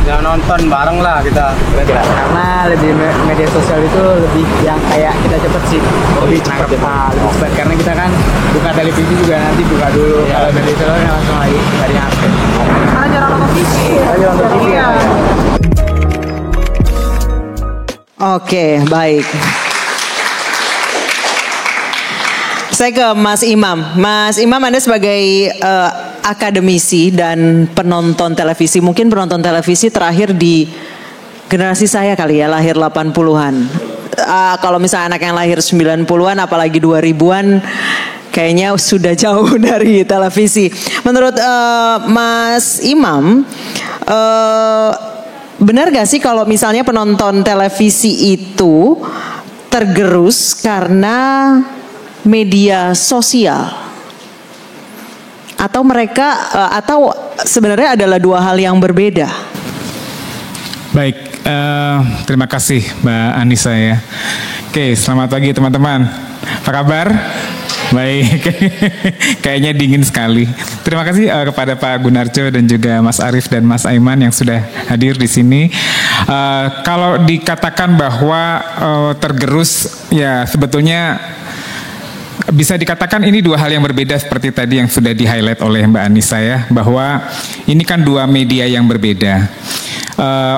ya nonton bareng lah kita. Karena lebih media sosial itu lebih yang kayak kita cepet sih, lebih cepat, lebih cepat. Karena kita kan buka televisi juga nanti buka dulu. Kalau media sosial langsung lagi dari HP. Karena jarang nonton TV. Ayo nonton TV ya. Oke, baik. Saya ke Mas Imam. Mas Imam, Anda sebagai akademisi dan penonton televisi, mungkin penonton televisi terakhir di generasi saya kali ya, lahir 80-an. Kalau misalnya anak yang lahir 90-an, apalagi 2000-an, kayaknya sudah jauh dari televisi. Menurut Mas Imam, benar gak sih kalau misalnya penonton televisi itu tergerus karena media sosial? Atau mereka atau sebenarnya adalah dua hal yang berbeda? Baik, terima kasih Mbak Anissa ya. Oke, selamat pagi teman-teman. Apa kabar? Baik, kayaknya dingin sekali. Terima kasih kepada Pak Gunarjo dan juga Mas Arief dan Mas Aiman yang sudah hadir di sini. Kalau dikatakan bahwa tergerus, ya sebetulnya bisa dikatakan ini dua hal yang berbeda seperti tadi yang sudah di-highlight oleh Mbak Anissa ya, bahwa ini kan dua media yang berbeda.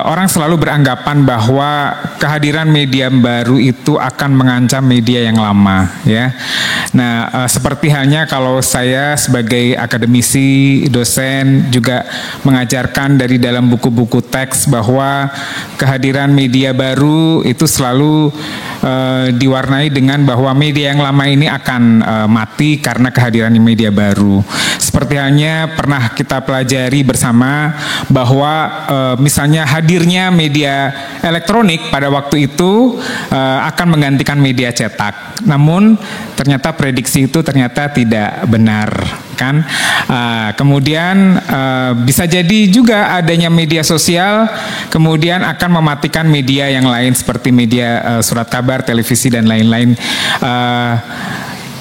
Orang selalu beranggapan bahwa kehadiran media baru itu akan mengancam media yang lama ya. Nah, seperti halnya kalau saya sebagai akademisi, dosen juga mengajarkan dari dalam buku-buku teks bahwa kehadiran media baru itu selalu diwarnai dengan bahwa media yang lama ini akan mati karena kehadiran media baru. Seperti halnya pernah kita pelajari bersama bahwa misalnya hadirnya media elektronik pada waktu itu akan menggantikan media cetak. Namun ternyata prediksi itu ternyata tidak benar, kan? Kemudian bisa jadi juga adanya media sosial kemudian akan mematikan media yang lain seperti media surat kabar, televisi dan lain-lain.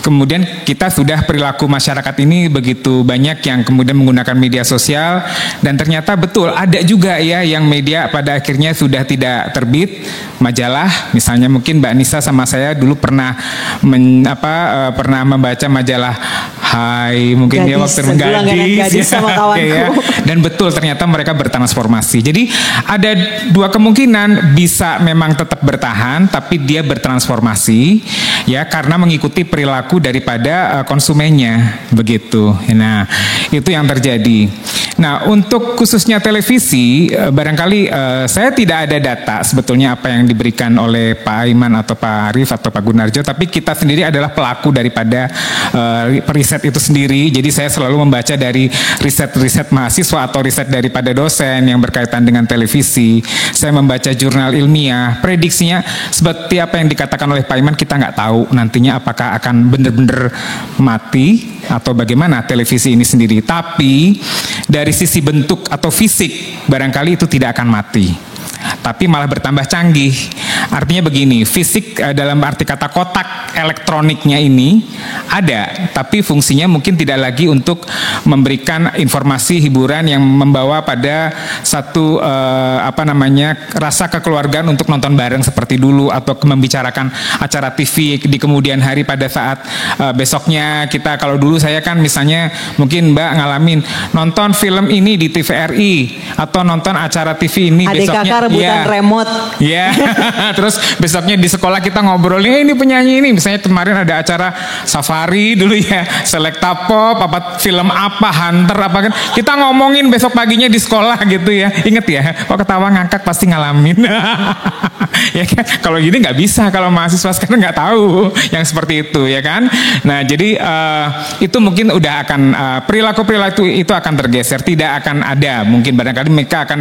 Kemudian kita sudah perilaku masyarakat ini begitu banyak yang kemudian menggunakan media sosial dan ternyata betul ada juga ya yang media pada akhirnya sudah tidak terbit majalah. Misalnya mungkin Mbak Nisa sama saya dulu pernah pernah membaca majalah Hai mungkin dia waktu Gadis sama kawanku. ya. Dan betul ternyata mereka bertransformasi. Jadi ada dua kemungkinan, bisa memang tetap bertahan tapi dia bertransformasi ya karena mengikuti perilaku daripada konsumennya begitu. Nah, itu yang terjadi. Nah, untuk khususnya televisi barangkali saya tidak ada data sebetulnya apa yang diberikan oleh Pak Aiman atau Pak Arif atau Pak Gunarjo, tapi kita sendiri adalah pelaku daripada riset itu sendiri. Jadi saya selalu membaca dari riset-riset mahasiswa atau riset daripada dosen yang berkaitan dengan televisi. Saya membaca jurnal ilmiah, prediksinya seperti apa yang dikatakan oleh Pak Aiman kita nggak tahu nantinya apakah akan benar-benar mati atau bagaimana televisi ini sendiri. Tapi dari sisi bentuk atau fisik barangkali itu tidak akan mati, tapi malah bertambah canggih. Artinya begini, fisik dalam arti kata kotak elektroniknya ini ada, tapi fungsinya mungkin tidak lagi untuk memberikan informasi hiburan yang membawa pada satu rasa kekeluargaan untuk nonton bareng seperti dulu, atau membicarakan acara TV di kemudian hari pada saat besoknya kita. Kalau dulu saya kan misalnya mungkin Mbak ngalamin nonton film ini di TVRI atau nonton acara TV ini adik besoknya kakak rebutan remote. Ya. Terus besoknya di sekolah kita ngobrolin ini penyanyi ini. Misalnya kemarin ada acara Safari dulu ya, Selecta Pop, apa film apa, Hunter apa kan. Kita ngomongin besok paginya di sekolah gitu ya. Ingat ya, kok ketawa ngangkat pasti ngalamin. Ya kan? Kalau gini nggak bisa, kalau mahasiswa sekarang nggak tahu yang seperti itu ya kan. Nah jadi itu mungkin udah akan perilaku-perilaku itu akan tergeser, tidak akan ada. Mungkin barangkali mereka akan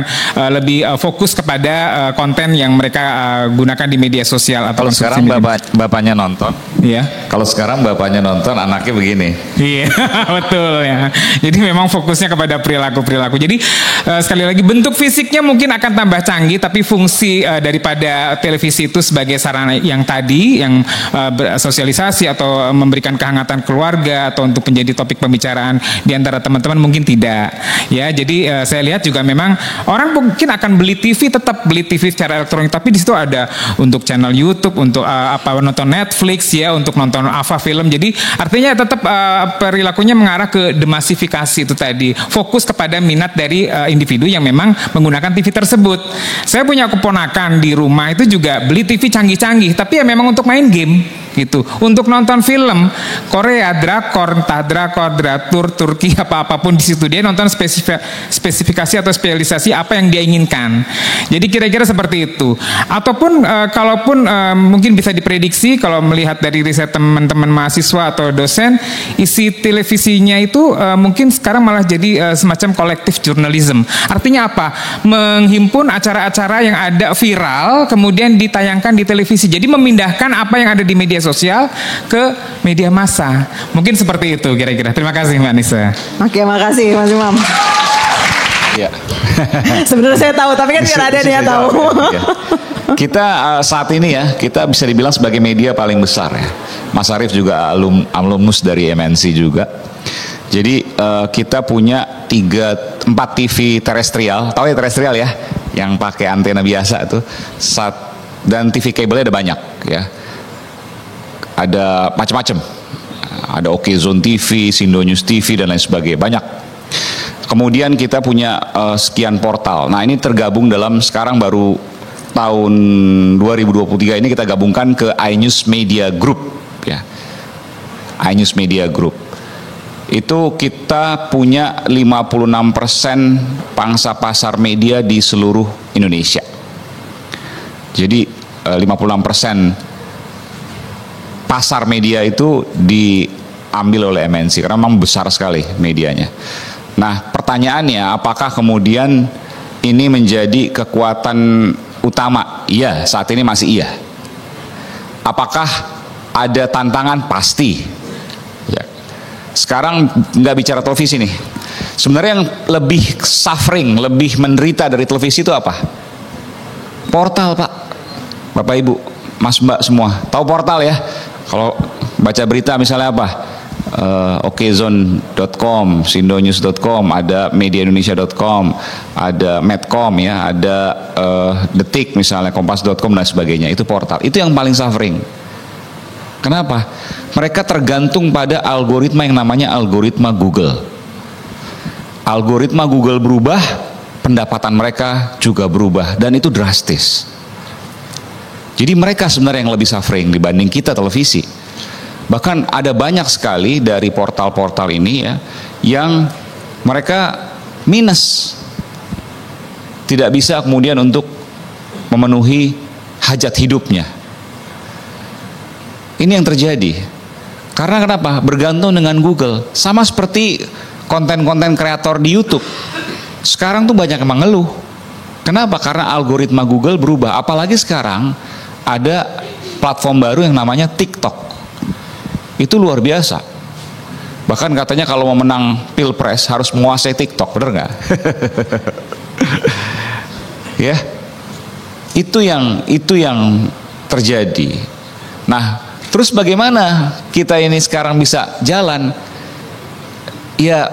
lebih fokus kepada konten yang mereka gunakan di media sosial. Atau kalau sekarang bapaknya nonton, iya. Kalau sekarang bapaknya nonton, anaknya begini. Iya, betul ya. Jadi memang fokusnya kepada perilaku-perilaku. Jadi sekali lagi bentuk fisiknya mungkin akan tambah canggih, tapi fungsi daripada televisi itu sebagai sarana yang tadi, yang bersosialisasi atau memberikan kehangatan keluarga atau untuk menjadi topik pembicaraan di antara teman-teman mungkin tidak. Ya, jadi saya lihat juga memang orang mungkin akan beli TV, tetap beli TV secara elektronik, tapi di situ ada untuk channel YouTube, untuk nonton Netflix ya, untuk nonton film. Jadi artinya tetap perilakunya mengarah ke demasifikasi itu tadi, fokus kepada minat dari individu yang memang menggunakan TV tersebut. Saya punya keponakan di rumah itu juga beli TV canggih-canggih, tapi ya memang untuk main game gitu, untuk nonton film Korea, drakor, entah drakor, dratur, Turki, apapun di situ dia nonton spesifikasi atau spesialisasi apa yang dia inginkan. Jadi kira-kira seperti itu. Ataupun kalaupun mungkin bisa diprediksi kalau melihat dari riset teman-teman mahasiswa atau dosen, isi televisinya itu mungkin sekarang malah jadi semacam kolektif journalism. Artinya apa? Menghimpun acara-acara yang ada viral kemudian ditayangkan di televisi. Jadi memindahkan apa yang ada di media sosial ke media massa. Mungkin seperti itu kira-kira. Terima kasih Mbak Nisa. Oke, makasih Mas Imam. Iya. Sebenarnya saya tahu, tapi kan biar ada nih yang tahu. Kita saat ini ya, kita bisa dibilang sebagai media paling besar ya. Mas Arief juga alumnus dari MNC juga. Jadi kita punya 4 TV terestrial, tahu ya terestrial ya, yang pakai antena biasa itu. Dan TV kabelnya ada banyak ya. Ada macam-macam. Ada Okezone TV, Sindo News TV dan lain sebagainya, banyak. Kemudian kita punya sekian portal. Nah ini tergabung dalam sekarang baru tahun 2023 ini kita gabungkan ke iNews Media Group ya. iNews Media Group. Itu kita punya 56% pangsa pasar media di seluruh Indonesia. Jadi 56% pasar media itu diambil oleh MNC karena memang besar sekali medianya. Nah, pertanyaannya apakah kemudian ini menjadi kekuatan utama? Iya, saat ini masih iya. Apakah ada tantangan? Pasti. Ya. Sekarang nggak bicara televisi nih. Sebenarnya yang lebih suffering, lebih menderita dari televisi itu apa? Portal, Pak. Bapak Ibu, Mas Mbak semua. Tahu portal ya? Kalau baca berita misalnya apa? Okezone.com, sindonews.com, ada mediaindonesia.com, ada Medcom ya, ada Detik misalnya, kompas.com dan sebagainya. Itu portal. Itu yang paling suffering. Kenapa? Mereka tergantung pada algoritma yang namanya algoritma Google. Algoritma Google berubah, pendapatan mereka juga berubah, dan itu drastis. Jadi mereka sebenarnya yang lebih suffering dibanding kita televisi. Bahkan ada banyak sekali dari portal-portal ini ya, yang mereka minus, tidak bisa kemudian untuk memenuhi hajat hidupnya. Ini yang terjadi. Karena kenapa? Bergantung dengan Google. Sama seperti konten-konten kreator di YouTube. Sekarang tuh banyak yang mengeluh. Kenapa? Karena algoritma Google berubah. Apalagi sekarang ada platform baru yang namanya TikTok. Itu luar biasa. Bahkan katanya kalau mau menang Pilpres harus menguasai TikTok, bener nggak? Ya, itu yang terjadi. Nah, terus bagaimana kita ini sekarang bisa jalan? Ya,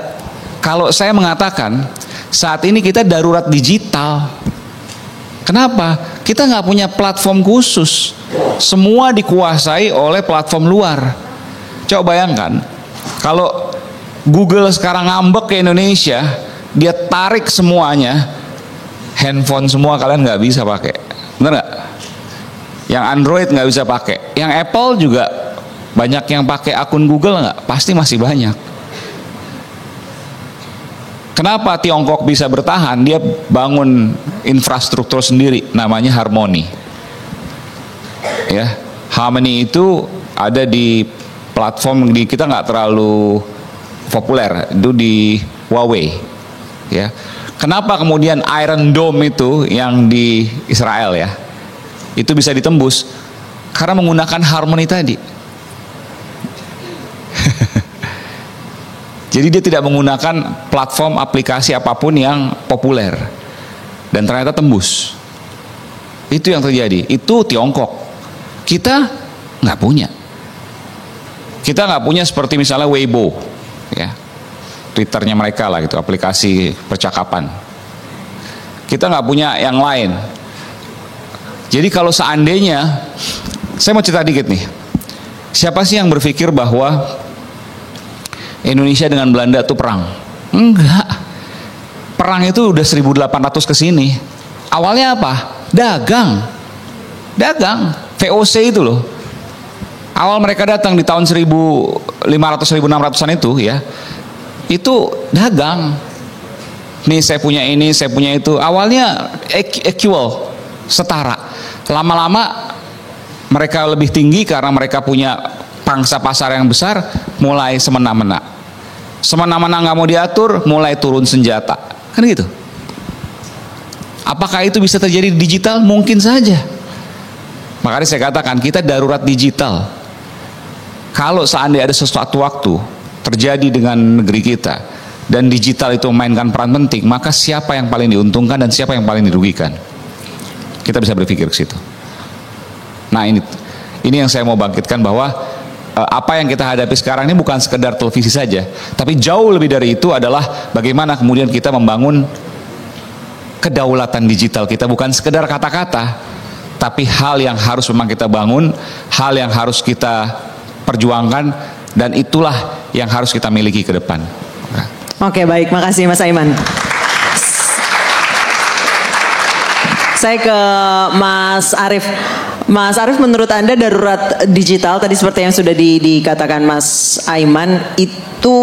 kalau saya mengatakan saat ini kita darurat digital. Kenapa? Kita nggak punya platform khusus. Semua dikuasai oleh platform luar. Coba bayangkan, kalau Google sekarang ngambek ke Indonesia, dia tarik semuanya, handphone semua kalian nggak bisa pakai, bener nggak? Yang Android nggak bisa pakai, yang Apple juga banyak yang pakai akun Google nggak? Pasti masih banyak. Kenapa Tiongkok bisa bertahan? Dia bangun infrastruktur sendiri, namanya Harmony. Ya, Harmony itu ada di platform di kita nggak terlalu populer, itu di Huawei. Ya, kenapa kemudian Iron Dome itu yang di Israel ya, itu bisa ditembus? Karena menggunakan Harmony tadi. Jadi dia tidak menggunakan platform aplikasi apapun yang populer, dan ternyata tembus. Itu yang terjadi. Itu Tiongkok. Kita nggak punya. Kita nggak punya seperti misalnya Weibo, ya, Twitternya mereka lah gitu, aplikasi percakapan. Kita nggak punya yang lain. Jadi kalau seandainya, saya mau cerita dikit nih. Siapa sih yang berpikir bahwa Indonesia dengan Belanda tuh perang? Enggak. Perang itu udah 1800 ke sini. Awalnya apa? Dagang. VOC itu loh. Awal mereka datang di tahun 1500-1600an itu ya, itu dagang. Nih saya punya ini, saya punya itu. Awalnya equal, setara. Lama-lama mereka lebih tinggi karena mereka punya pangsa pasar yang besar, mulai semena-mena. Semena-mena nggak mau diatur, mulai turun senjata. Kan gitu. Apakah itu bisa terjadi di digital? Mungkin saja. Makanya saya katakan kita darurat digital. Kalau seandainya ada sesuatu waktu terjadi dengan negeri kita dan digital itu memainkan peran penting, maka siapa yang paling diuntungkan dan siapa yang paling dirugikan? Kita bisa berpikir ke situ. Nah, ini yang saya mau bangkitkan, bahwa apa yang kita hadapi sekarang ini bukan sekedar televisi saja, tapi jauh lebih dari itu adalah bagaimana kemudian kita membangun kedaulatan digital kita, bukan sekedar kata-kata, tapi hal yang harus memang kita bangun, hal yang harus kita perjuangkan, dan itulah yang harus kita miliki ke depan. Oke, baik, makasih Mas Aiman. Saya ke Mas Arief. Mas Arief, menurut Anda darurat digital tadi seperti yang sudah dikatakan Mas Aiman itu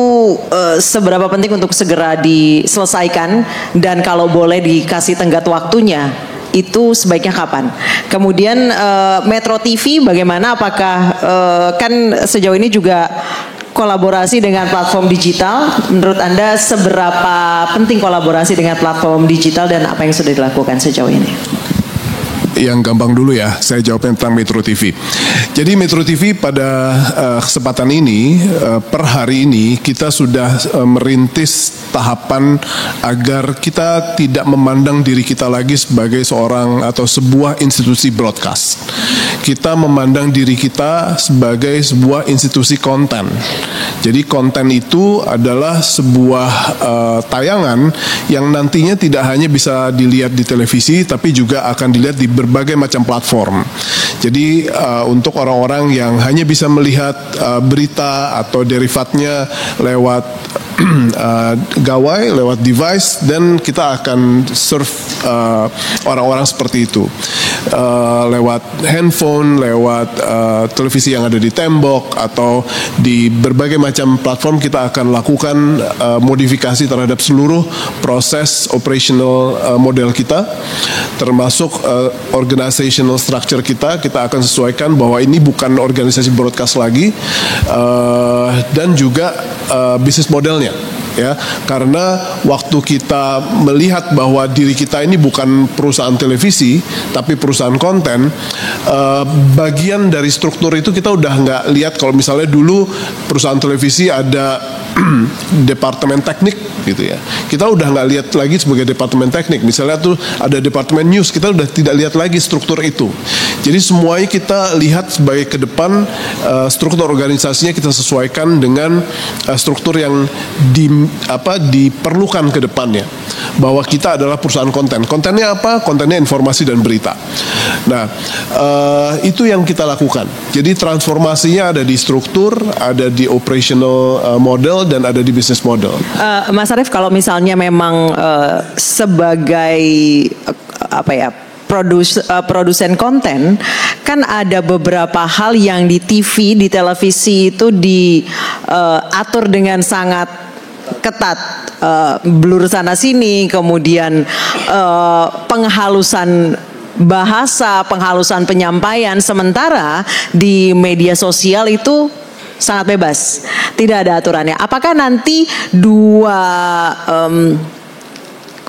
seberapa penting untuk segera diselesaikan, dan kalau boleh dikasih tenggat waktunya itu sebaiknya kapan? Kemudian Metro TV bagaimana, apakah kan sejauh ini juga kolaborasi dengan platform digital, menurut Anda seberapa penting kolaborasi dengan platform digital dan apa yang sudah dilakukan sejauh ini? Yang gampang dulu ya, saya jawabnya tentang Metro TV. Jadi Metro TV pada kesempatan ini, per hari ini kita sudah merintis tahapan agar kita tidak memandang diri kita lagi sebagai seorang atau sebuah institusi broadcast. Kita memandang diri kita sebagai sebuah institusi konten. Jadi konten itu adalah sebuah tayangan yang nantinya tidak hanya bisa dilihat di televisi, tapi juga akan dilihat di berbagai macam platform. Jadi untuk orang-orang yang hanya bisa melihat berita atau derivatnya lewat gawai, lewat device, dan kita akan serve orang-orang seperti itu lewat handphone, lewat televisi yang ada di tembok, atau di berbagai macam platform. Kita akan lakukan modifikasi terhadap seluruh proses operational model kita, termasuk organizational structure kita. Kita akan sesuaikan bahwa ini bukan organisasi broadcast lagi, dan juga bisnis modelnya. Ya, karena waktu kita melihat bahwa diri kita ini bukan perusahaan televisi tapi perusahaan konten, bagian dari struktur itu kita udah nggak lihat. Kalau misalnya dulu perusahaan televisi ada departemen teknik gitu ya, kita udah nggak lihat lagi sebagai departemen teknik. Misalnya tuh ada departemen news, kita udah tidak lihat lagi struktur itu. Jadi semuanya kita lihat sebagai ke depan, struktur organisasinya kita sesuaikan dengan struktur yang diperlukan ke depannya, bahwa kita adalah perusahaan konten. Kontennya apa? Kontennya informasi dan berita. Nah, itu yang kita lakukan. Jadi transformasinya ada di struktur, ada di operational model, dan ada di business model. Mas Arief, kalau misalnya memang sebagai produsen konten, kan ada beberapa hal yang di TV, di televisi itu diatur dengan sangat ketat, blur sana sini, kemudian penghalusan bahasa, penghalusan penyampaian. Sementara di media sosial itu sangat bebas, tidak ada aturannya. Apakah nanti dua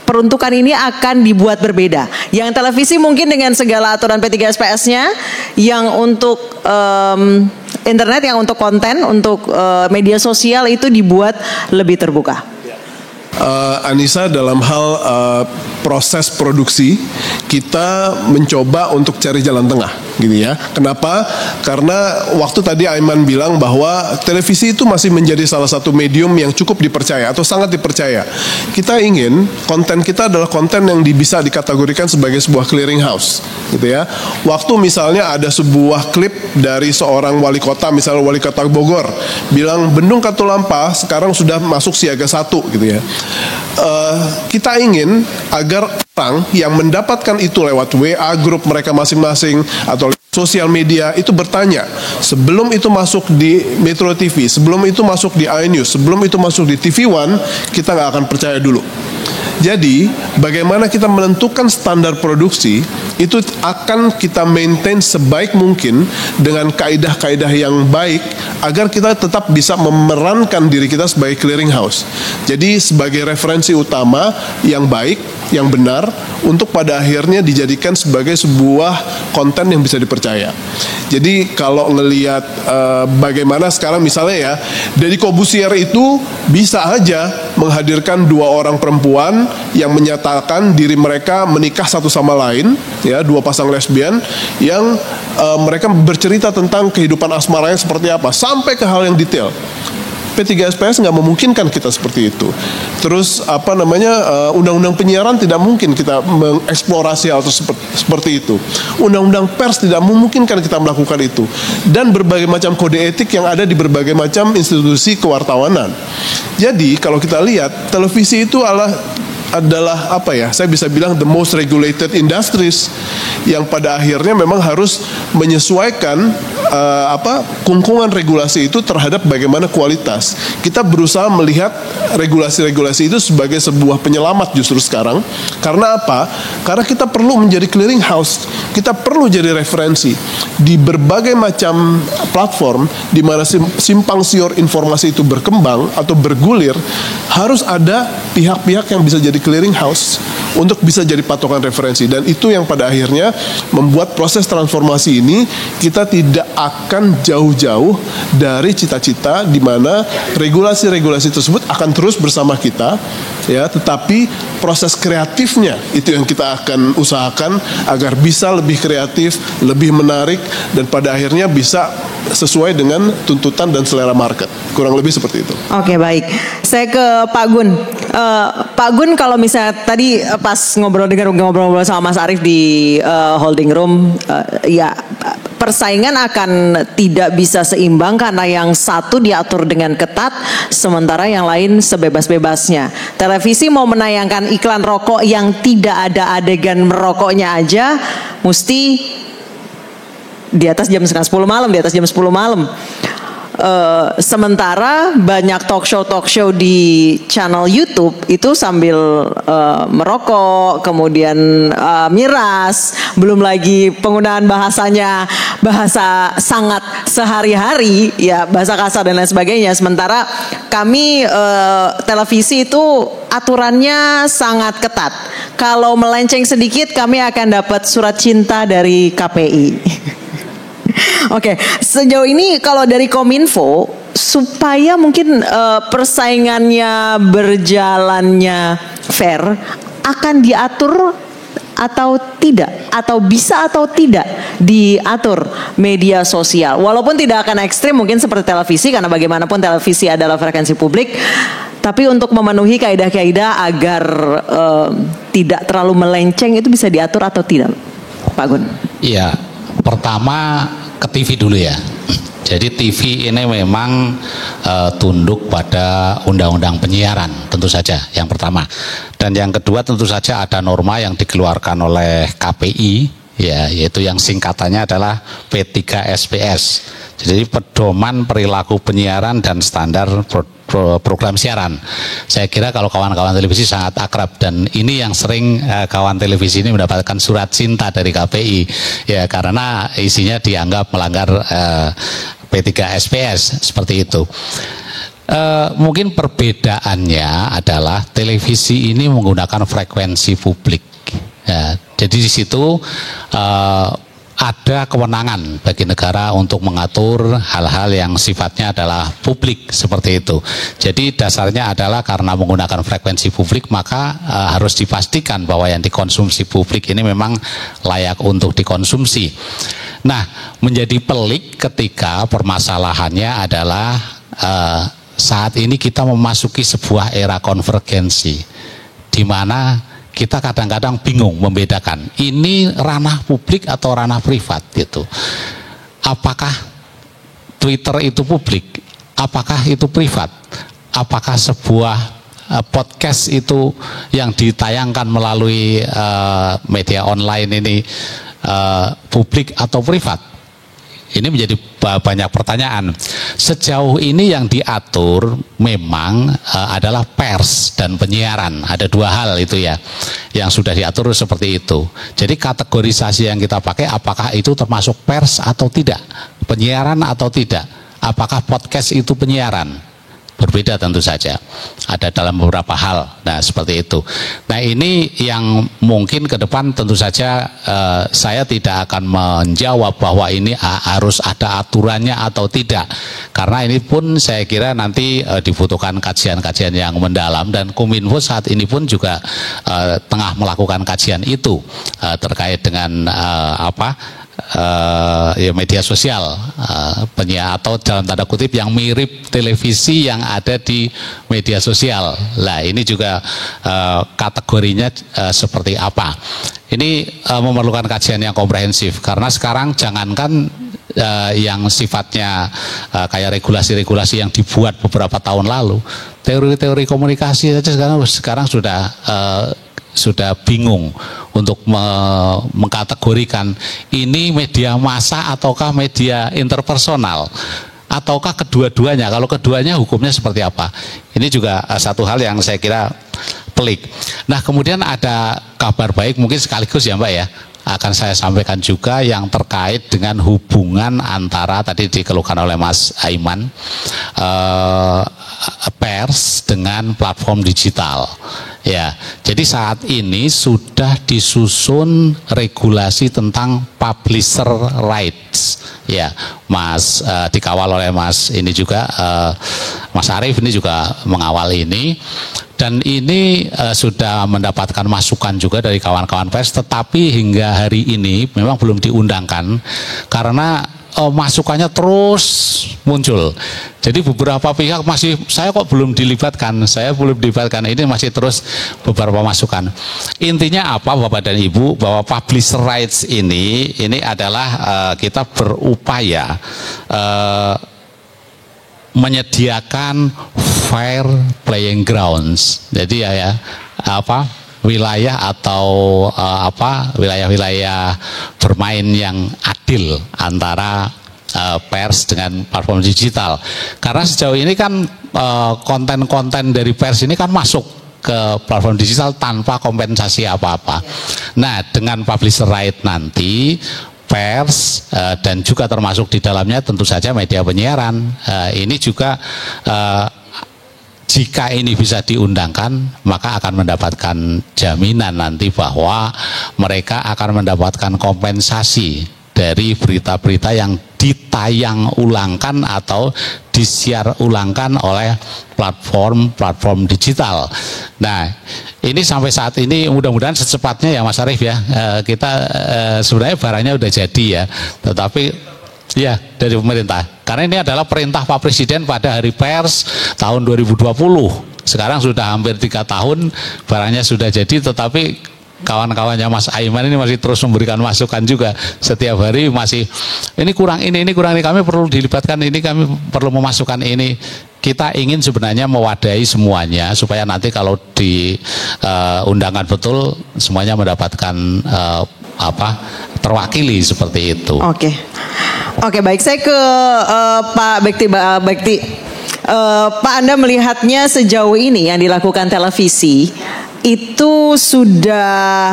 peruntukan ini akan dibuat berbeda? Yang televisi mungkin dengan segala aturan P3SPS-nya, yang untuk internet, yang untuk konten, untuk media sosial itu dibuat lebih terbuka. Anissa, dalam hal proses produksi kita mencoba untuk cari jalan tengah gitu ya. Kenapa? Karena waktu tadi Aiman bilang bahwa televisi itu masih menjadi salah satu medium yang cukup dipercaya atau sangat dipercaya. Kita ingin konten kita adalah konten yang bisa dikategorikan sebagai sebuah clearing house gitu ya. Waktu misalnya ada sebuah klip dari seorang wali kota, misalnya wali kota Bogor bilang Bendung Katulampa sekarang sudah masuk siaga 1 gitu ya. Kita ingin agar orang yang mendapatkan itu lewat WA grup mereka masing-masing atau sosial media itu bertanya, sebelum itu masuk di Metro TV, sebelum itu masuk di iNews, sebelum itu masuk di TV One, kita nggak akan percaya dulu. Jadi, bagaimana kita menentukan standar produksi itu akan kita maintain sebaik mungkin dengan kaidah-kaidah yang baik agar kita tetap bisa memerankan diri kita sebagai clearing house. Jadi, sebagai referensi utama yang baik, yang benar untuk pada akhirnya dijadikan sebagai sebuah konten yang bisa dipercaya. Jadi, kalau ngelihat bagaimana sekarang misalnya ya, Deddy Corbuzier itu bisa aja menghadirkan 2 orang perempuan yang menyatakan diri mereka menikah satu sama lain, ya, 2 pasang lesbian yang mereka bercerita tentang kehidupan asmaranya seperti apa, sampai ke hal yang detail. P3SPS nggak memungkinkan kita seperti itu. Terus undang-undang penyiaran tidak mungkin kita mengeksplorasi hal seperti itu. Undang-undang pers tidak memungkinkan kita melakukan itu. Dan berbagai macam kode etik yang ada di berbagai macam institusi kewartawanan. Jadi kalau kita lihat televisi itu adalah adalah apa ya? Saya bisa bilang the most regulated industries yang pada akhirnya memang harus menyesuaikan kungkungan regulasi itu terhadap bagaimana kualitas. Kita berusaha melihat regulasi-regulasi itu sebagai sebuah penyelamat justru sekarang. Karena apa? Karena kita perlu menjadi clearing house. Kita perlu jadi referensi di berbagai macam platform di mana simpang siur informasi itu berkembang atau bergulir. Harus ada pihak-pihak yang bisa jadi clearing house untuk bisa jadi patokan referensi, dan itu yang pada akhirnya membuat proses transformasi ini kita tidak akan jauh-jauh dari cita-cita di mana regulasi-regulasi tersebut akan terus bersama kita ya, tetapi proses kreatifnya itu yang kita akan usahakan agar bisa lebih kreatif, lebih menarik, dan pada akhirnya bisa sesuai dengan tuntutan dan selera market. Kurang lebih seperti itu. Oke, baik. Saya ke Pak Gun. Pak Gun, kalau misalnya tadi pas ngobrol-ngobrol sama Mas Arief di holding room, ya persaingan akan tidak bisa seimbang karena yang satu diatur dengan ketat, sementara yang lain sebebas-bebasnya. Televisi mau menayangkan iklan rokok yang tidak ada adegan merokoknya aja, mesti di atas jam 9:30 malam, di atas jam 10 malam. Sementara banyak talk show di channel YouTube itu sambil merokok, kemudian miras, belum lagi penggunaan bahasanya bahasa sangat sehari-hari, ya bahasa kasar dan lain sebagainya. Sementara kami televisi itu aturannya sangat ketat. Kalau melenceng sedikit kami akan dapat surat cinta dari KPI. Oke, sejauh ini kalau dari Kominfo supaya mungkin persaingannya berjalannya fair, akan diatur atau tidak, atau bisa atau tidak diatur media sosial, walaupun tidak akan ekstrim mungkin seperti televisi, karena bagaimanapun televisi adalah frekuensi publik, tapi untuk memenuhi kaidah-kaidah agar tidak terlalu melenceng itu bisa diatur atau tidak, Pak Gun? Iya, pertama ke TV dulu ya. Jadi TV ini memang tunduk pada undang-undang penyiaran, tentu saja yang pertama. Dan yang kedua tentu saja ada norma yang dikeluarkan oleh KPI, ya, yaitu yang singkatannya adalah P3SPS. Jadi pedoman perilaku penyiaran dan standar program siaran. Saya kira kalau kawan-kawan televisi sangat akrab, dan ini yang sering kawan televisi ini mendapatkan surat cinta dari KPI, ya, karena isinya dianggap melanggar P3SPS seperti itu. Mungkin perbedaannya adalah televisi ini menggunakan frekuensi publik, ya, jadi di situ ada kewenangan bagi negara untuk mengatur hal-hal yang sifatnya adalah publik seperti itu. Jadi dasarnya adalah karena menggunakan frekuensi publik, maka harus dipastikan bahwa yang dikonsumsi publik ini memang layak untuk dikonsumsi. Nah, menjadi pelik ketika permasalahannya adalah saat ini kita memasuki sebuah era konvergensi, di mana kita kadang-kadang bingung membedakan ini ranah publik atau ranah privat gitu. Apakah Twitter itu publik? Apakah itu privat? Apakah sebuah podcast itu yang ditayangkan melalui media online ini publik atau privat? Ini menjadi banyak pertanyaan. Sejauh ini yang diatur memang adalah pers dan penyiaran. Ada dua hal itu ya, yang sudah diatur seperti itu. Jadi kategorisasi yang kita pakai, apakah itu termasuk pers atau tidak, penyiaran atau tidak, apakah podcast itu penyiaran? Berbeda tentu saja, ada dalam beberapa hal. Nah seperti itu. Nah ini yang mungkin ke depan tentu saja saya tidak akan menjawab bahwa ini harus ada aturannya atau tidak, karena ini pun saya kira nanti dibutuhkan kajian-kajian yang mendalam, dan Kominfo saat ini pun juga tengah melakukan kajian itu terkait dengan ya media sosial penyiar atau dalam tanda kutip yang mirip televisi yang ada di media sosial. Nah ini juga kategorinya seperti apa. Ini memerlukan kajian yang komprehensif, karena sekarang jangankan yang sifatnya kayak regulasi-regulasi yang dibuat beberapa tahun lalu. Teori-teori komunikasi saja sekarang sudah bingung untuk mengkategorikan ini media massa ataukah media interpersonal ataukah kedua-duanya. Kalau keduanya hukumnya seperti apa? Ini juga satu hal yang saya kira pelik. Nah, kemudian ada kabar baik mungkin sekaligus ya Mbak ya, akan saya sampaikan juga yang terkait dengan hubungan antara tadi dikeluhkan oleh Mas Aiman, pers dengan platform digital. Ya, jadi saat ini sudah disusun regulasi tentang publisher rights. Ya, Mas dikawal oleh Mas ini juga Mas Arief ini juga mengawal ini. Dan ini sudah mendapatkan masukan juga dari kawan-kawan pers, tetapi hingga hari ini memang belum diundangkan karena masukannya terus muncul. Jadi beberapa pihak masih, saya kok belum dilibatkan, ini masih terus beberapa masukan. Intinya apa Bapak dan Ibu, bahwa publisher rights ini adalah kita berupaya menyediakan fair playing grounds. Jadi wilayah atau wilayah-wilayah bermain yang adil antara pers dengan platform digital. Karena sejauh ini kan konten-konten dari pers ini kan masuk ke platform digital tanpa kompensasi apa-apa. Nah, dengan publisher right nanti pers dan juga termasuk di dalamnya tentu saja media penyiaran ini juga jika ini bisa diundangkan maka akan mendapatkan jaminan nanti bahwa mereka akan mendapatkan kompensasi dari berita-berita yang ditayang ulangkan atau disiar ulangkan oleh platform digital. Nah, ini sampai saat ini mudah-mudahan secepatnya ya Mas Arief ya, kita sebenarnya barangnya udah jadi ya, tetapi ya dari pemerintah. Karena ini adalah perintah Pak Presiden pada Hari Pers tahun 2020. Sekarang sudah hampir 3 tahun barangnya sudah jadi, tetapi kawan-kawannya Mas Aiman ini masih terus memberikan masukan juga setiap hari, masih ini kurang ini kami perlu dilibatkan, ini kami perlu memasukkan ini. Kita ingin sebenarnya mewadahi semuanya supaya nanti kalau diundangkan betul semuanya mendapatkan terwakili seperti itu. Oke, baik, saya ke Pak Bekti. Pak, Anda melihatnya sejauh ini yang dilakukan televisi itu sudah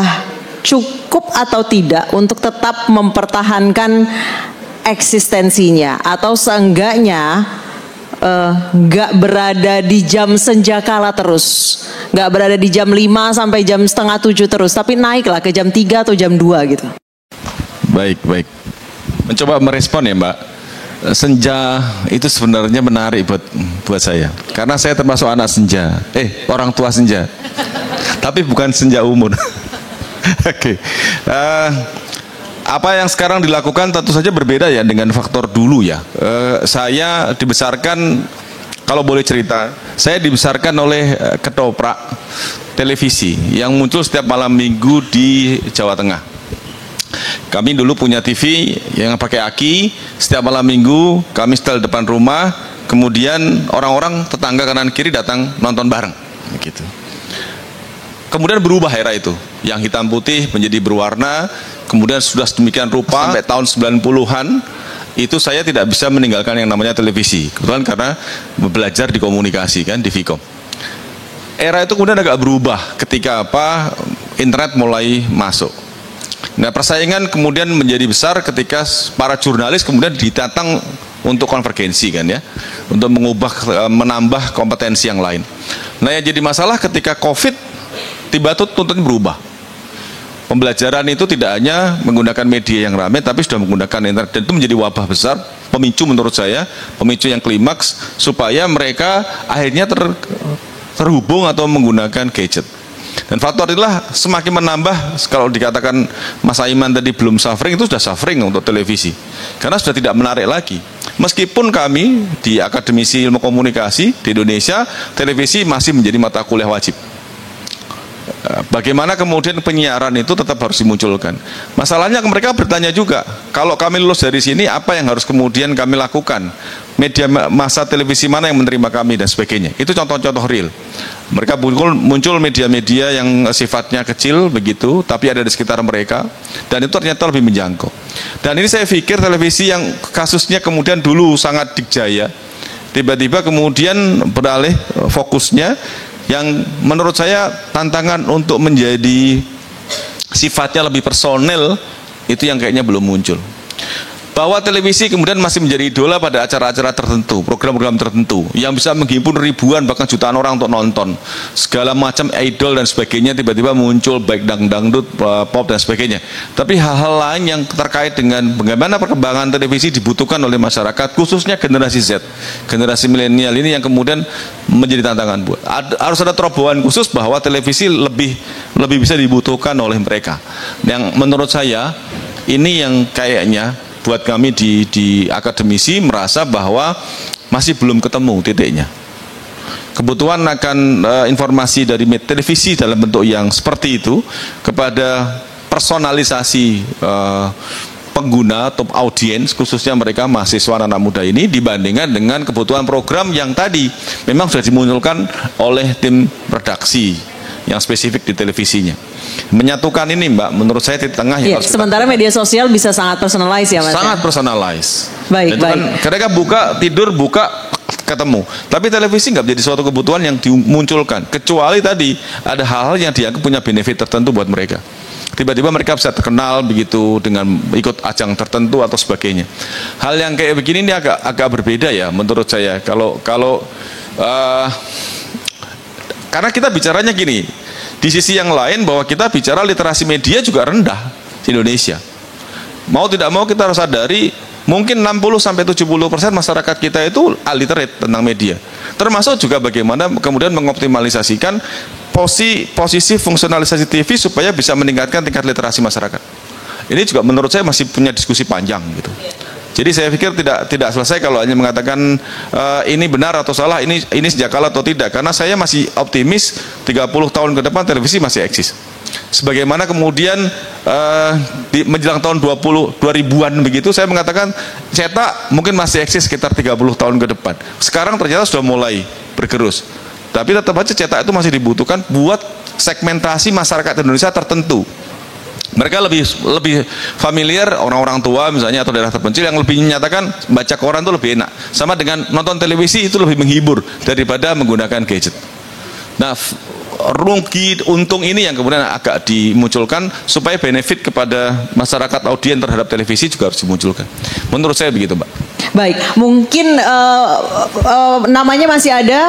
cukup atau tidak untuk tetap mempertahankan eksistensinya, atau seenggaknya nggak berada di jam senjakala terus, nggak berada di jam 5 sampai jam 6:30 terus, tapi naiklah ke jam 3 atau jam 2 gitu. Baik. Mencoba merespon ya Mbak. Senja itu sebenarnya menarik buat saya, karena saya termasuk anak senja, orang tua senja, tapi bukan senja umur. Oke. Apa yang sekarang dilakukan tentu saja berbeda ya dengan faktor dulu ya. Saya dibesarkan, kalau boleh cerita, saya dibesarkan oleh ketoprak televisi yang muncul setiap malam minggu di Jawa Tengah. Kami dulu punya TV yang pakai aki, setiap malam minggu kami setel depan rumah, kemudian orang-orang tetangga kanan kiri datang nonton bareng gitu. Kemudian berubah era itu, yang hitam putih menjadi berwarna, kemudian sudah sedemikian rupa sampai tahun 90-an itu saya tidak bisa meninggalkan yang namanya televisi. Kebetulan karena belajar di komunikasi kan di Vkom. Era itu kemudian agak berubah ketika internet mulai masuk. Nah, persaingan kemudian menjadi besar ketika para jurnalis kemudian ditantang untuk konvergensi kan ya, untuk menambah kompetensi yang lain. Nah, yang jadi masalah ketika COVID tiba tuntutan berubah. Pembelajaran itu tidak hanya menggunakan media yang ramai, tapi sudah menggunakan internet, dan itu menjadi wabah besar, pemicu menurut saya, pemicu yang klimaks supaya mereka akhirnya terhubung atau menggunakan gadget. Dan faktor itulah semakin menambah. Kalau dikatakan Mas Aiman tadi belum suffering, itu sudah suffering untuk televisi, karena sudah tidak menarik lagi. Meskipun kami di Akademisi Ilmu Komunikasi di Indonesia, televisi masih menjadi mata kuliah wajib. Bagaimana kemudian penyiaran itu tetap harus dimunculkan. Masalahnya mereka bertanya juga, kalau kami lulus dari sini apa yang harus kemudian kami lakukan? Media massa televisi mana yang menerima kami dan sebagainya. Itu contoh-contoh real. Mereka muncul media-media yang sifatnya kecil begitu, tapi ada di sekitar mereka, dan itu ternyata lebih menjangkau. Dan ini saya pikir televisi yang kasusnya kemudian dulu sangat dikjaya, tiba-tiba kemudian beralih fokusnya yang menurut saya tantangan untuk menjadi sifatnya lebih personel itu yang kayaknya belum muncul. Bahwa televisi kemudian masih menjadi idola pada acara-acara tertentu, program-program tertentu yang bisa menghimpun ribuan bahkan jutaan orang untuk nonton. Segala macam idol dan sebagainya tiba-tiba muncul, baik dangdut, pop dan sebagainya. Tapi hal-hal lain yang terkait dengan bagaimana perkembangan televisi dibutuhkan oleh masyarakat, khususnya generasi Z, generasi milenial ini yang kemudian menjadi tantangan buat. Harus ada terobohan khusus bahwa televisi lebih bisa dibutuhkan oleh mereka. Yang menurut saya ini yang kayaknya buat kami di akademisi merasa bahwa masih belum ketemu titiknya. Kebutuhan akan informasi dari televisi dalam bentuk yang seperti itu kepada personalisasi pengguna atau audiens, khususnya mereka mahasiswa anak muda ini, dibandingkan dengan kebutuhan program yang tadi memang sudah dimunculkan oleh tim redaksi yang spesifik di televisinya. Menyatukan ini Mbak, menurut saya di tengah ya. Sementara media sosial bisa sangat personalize ya Mas. Sangat personalize. Baik. Kan mereka tidur buka ketemu. Tapi televisi nggak menjadi suatu kebutuhan yang dimunculkan, kecuali tadi ada hal-hal yang dianggap punya benefit tertentu buat mereka. Tiba-tiba mereka bisa terkenal begitu dengan ikut ajang tertentu atau sebagainya. Hal yang kayak begini ini agak berbeda ya menurut saya. Karena kita bicaranya gini, di sisi yang lain bahwa kita bicara literasi media juga rendah di Indonesia. Mau tidak mau kita harus sadari mungkin 60-70% masyarakat kita itu illiterate tentang media. Termasuk juga bagaimana kemudian mengoptimalisasikan posisi fungsionalisasi TV supaya bisa meningkatkan tingkat literasi masyarakat. Ini juga menurut saya masih punya diskusi panjang gitu. Jadi saya pikir tidak selesai kalau hanya mengatakan ini benar atau salah, ini sejak kala atau tidak. Karena saya masih optimis 30 tahun ke depan televisi masih eksis. Sebagaimana kemudian menjelang tahun 2000-an begitu saya mengatakan cetak mungkin masih eksis sekitar 30 tahun ke depan. Sekarang ternyata sudah mulai bergerus. Tapi tetap aja cetak itu masih dibutuhkan buat segmentasi masyarakat Indonesia tertentu. Mereka lebih familiar, orang-orang tua misalnya atau daerah terpencil yang lebih menyatakan baca koran itu lebih enak. Sama dengan nonton televisi itu lebih menghibur daripada menggunakan gadget. Nah, rugi untung ini yang kemudian agak dimunculkan supaya benefit kepada masyarakat audiens terhadap televisi juga harus dimunculkan. Menurut saya begitu, Mbak. Baik, mungkin namanya masih ada.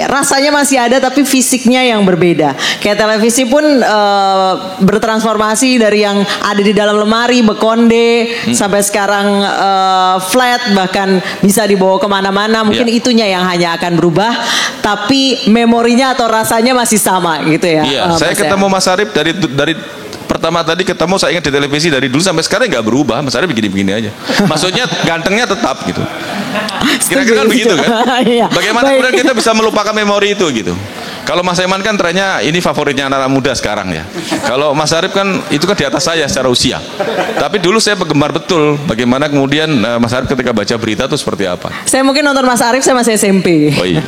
Rasanya masih ada tapi fisiknya yang berbeda. Kayak televisi pun bertransformasi dari yang ada di dalam lemari bekonde sampai sekarang flat, bahkan bisa dibawa kemana-mana. Mungkin itunya yang hanya akan berubah, tapi memorinya atau rasanya masih sama gitu ya. Iya, saya ketemu Mas Arif dari pertama tadi ketemu, saya ingat di televisi dari dulu sampai sekarang nggak berubah. Mas Arif begini-begini aja. Maksudnya gantengnya tetap gitu. Kira-kira kan begitu kan? Bagaimana kemudian kita bisa melupakan memori itu gitu? Kalau Mas Aiman kan trennya ini favoritnya anak-anak muda sekarang ya. Kalau Mas Arif kan itu kan di atas saya secara usia. Tapi dulu saya penggemar betul bagaimana kemudian Mas Arif ketika baca berita itu seperti apa. Saya mungkin nonton Mas Arif saya masih SMP. Oh iya.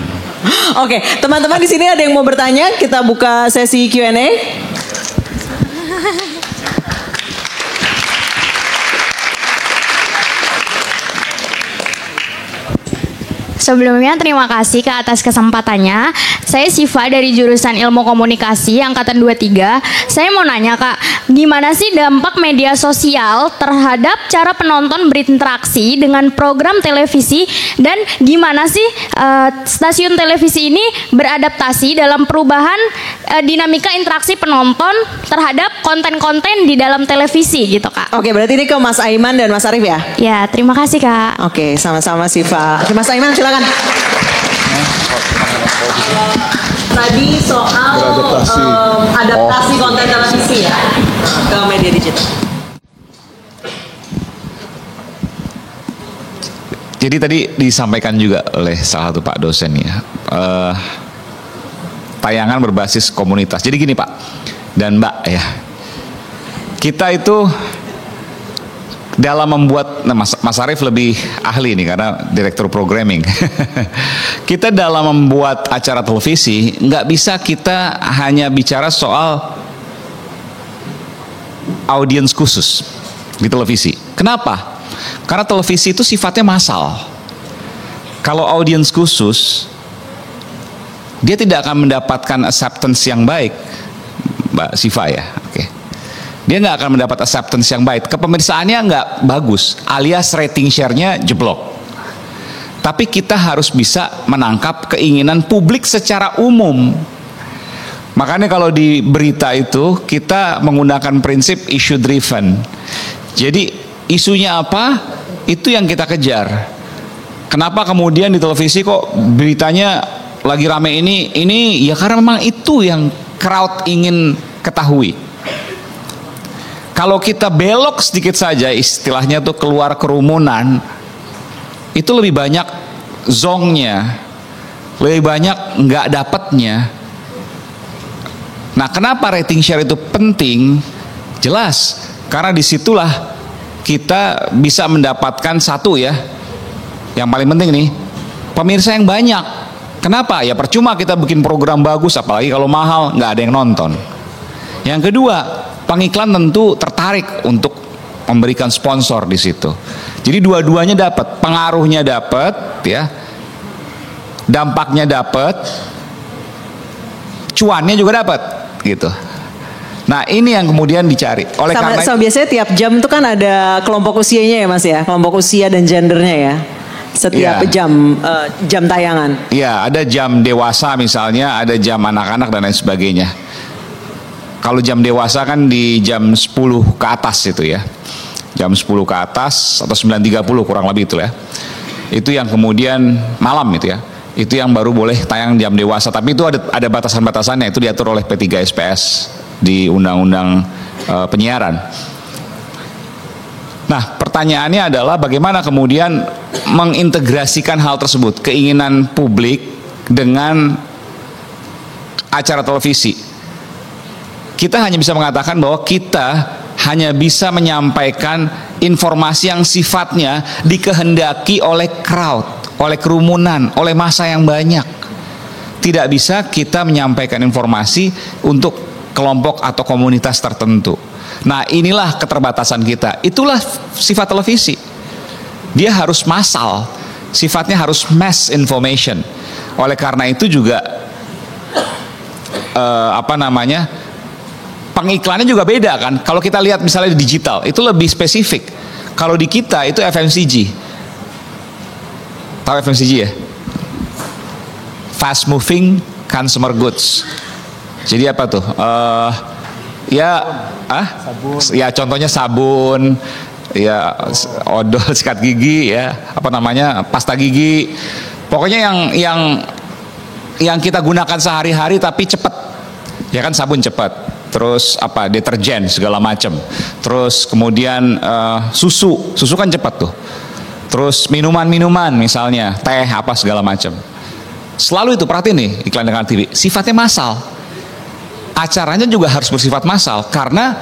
Oke, teman-teman di sini ada yang mau bertanya? Kita buka sesi Q&A. Sebelumnya terima kasih ke atas kesempatannya. Saya Siva dari jurusan Ilmu Komunikasi angkatan 23. Saya mau nanya Kak, gimana sih dampak media sosial terhadap cara penonton berinteraksi dengan program televisi, dan gimana sih stasiun televisi ini beradaptasi dalam perubahan dinamika interaksi penonton terhadap konten-konten di dalam televisi gitu Kak. Oke, berarti ini ke Mas Aiman dan Mas Arif ya? Ya, terima kasih Kak. Oke, sama-sama Siva. Mas Aiman silakan. Tadi soal adaptasi konten televisi ya ke media digital. Jadi tadi disampaikan juga oleh salah satu Pak dosen ya, tayangan berbasis komunitas. Jadi gini Pak dan Mbak ya, kita itu dalam membuat, nah Mas Arief lebih ahli nih karena direktur programming. Kita dalam membuat acara televisi nggak bisa kita hanya bicara soal audiens khusus di televisi. Kenapa? Karena televisi itu sifatnya massal. Kalau audiens khusus, dia tidak akan mendapatkan acceptance yang baik, Mbak Siva ya. Oke. Dia nggak akan mendapat acceptance yang baik. Kepemirsaannya nggak bagus, alias rating share-nya jeblok. Tapi kita harus bisa menangkap keinginan publik secara umum. Makanya kalau di berita itu kita menggunakan prinsip issue driven. Jadi isunya apa, itu yang kita kejar. Kenapa kemudian di televisi kok beritanya lagi rame ini ya karena memang itu yang crowd ingin ketahui. Kalau kita belok sedikit saja, istilahnya tuh keluar kerumunan, itu lebih banyak zongnya, lebih banyak nggak dapatnya. Nah, kenapa rating share itu penting? Jelas, karena disitulah kita bisa mendapatkan satu ya, yang paling penting nih, pemirsa yang banyak. Kenapa? Ya percuma kita bikin program bagus, apalagi kalau mahal, nggak ada yang nonton. Yang kedua, pengiklan tentu tertarik untuk memberikan sponsor di situ. Jadi dua-duanya dapat, pengaruhnya dapat, ya, dampaknya dapat, cuannya juga dapat, gitu. Nah ini yang kemudian dicari. Oleh karena sama biasanya tiap jam itu kan ada kelompok usianya ya Mas ya, kelompok usia dan gendernya ya. Setiap jam tayangan. Iya, ada jam dewasa misalnya, ada jam anak-anak dan lain sebagainya. Kalau jam dewasa kan di jam 10 ke atas itu ya. Jam 10 ke atas atau 9.30 kurang lebih itu ya. Itu yang kemudian malam itu ya. Itu yang baru boleh tayang jam dewasa, tapi itu ada batasan-batasannya, itu diatur oleh P3 SPS di Undang-Undang Penyiaran. Nah, pertanyaannya adalah bagaimana kemudian mengintegrasikan hal tersebut, keinginan publik dengan acara televisi. Kita hanya bisa mengatakan bahwa kita hanya bisa menyampaikan informasi yang sifatnya dikehendaki oleh crowd, oleh kerumunan, oleh massa yang banyak. Tidak bisa kita menyampaikan informasi untuk kelompok atau komunitas tertentu. Nah, inilah keterbatasan kita. Itulah sifat televisi. Dia harus massal, sifatnya harus mass information. Oleh karena itu juga pengiklannya juga beda kan. Kalau kita lihat misalnya di digital, itu lebih spesifik. Kalau di kita itu FMCG. Tahu FMCG ya? Fast moving consumer goods. Jadi apa tuh? Ya contohnya sabun, ya odol sikat gigi, ya pasta gigi. Pokoknya yang kita gunakan sehari-hari tapi cepat. Ya kan, sabun cepat. Terus deterjen segala macam. Terus kemudian susu kan cepat tuh. Terus minuman misalnya teh apa segala macam. Selalu itu, perhatiin nih iklan dengan TV, sifatnya massal. Acaranya juga harus bersifat massal karena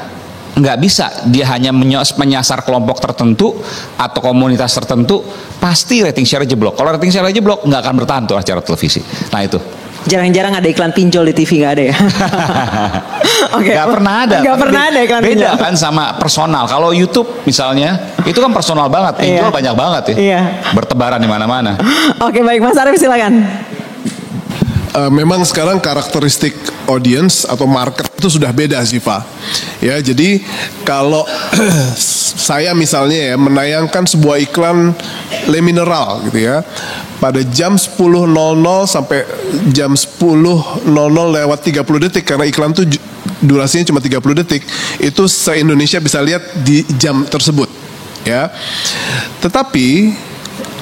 nggak bisa dia hanya menyasar kelompok tertentu atau komunitas tertentu, pasti rating share jeblok. Kalau rating share jeblok nggak akan bertahan tuh acara televisi. Nah itu. Jarang-jarang ada iklan pinjol di TV, nggak ada ya? Oke. Nggak pernah ada. Nggak pernah ada iklan pinjol. Beda kan sama personal. Kalau YouTube misalnya itu kan personal banget, pinjol banyak banget ya. Iya. Bertebaran di mana-mana. Oke, baik Mas Arief silakan. Memang sekarang karakteristik audience atau market itu sudah beda sih Pak. Ya, jadi kalau saya misalnya ya menayangkan sebuah iklan Le Mineral gitu ya, pada jam 10.00 sampai jam 10.00 lewat 30 detik, karena iklan itu durasinya cuma 30 detik, itu se-Indonesia bisa lihat di jam tersebut ya. Tetapi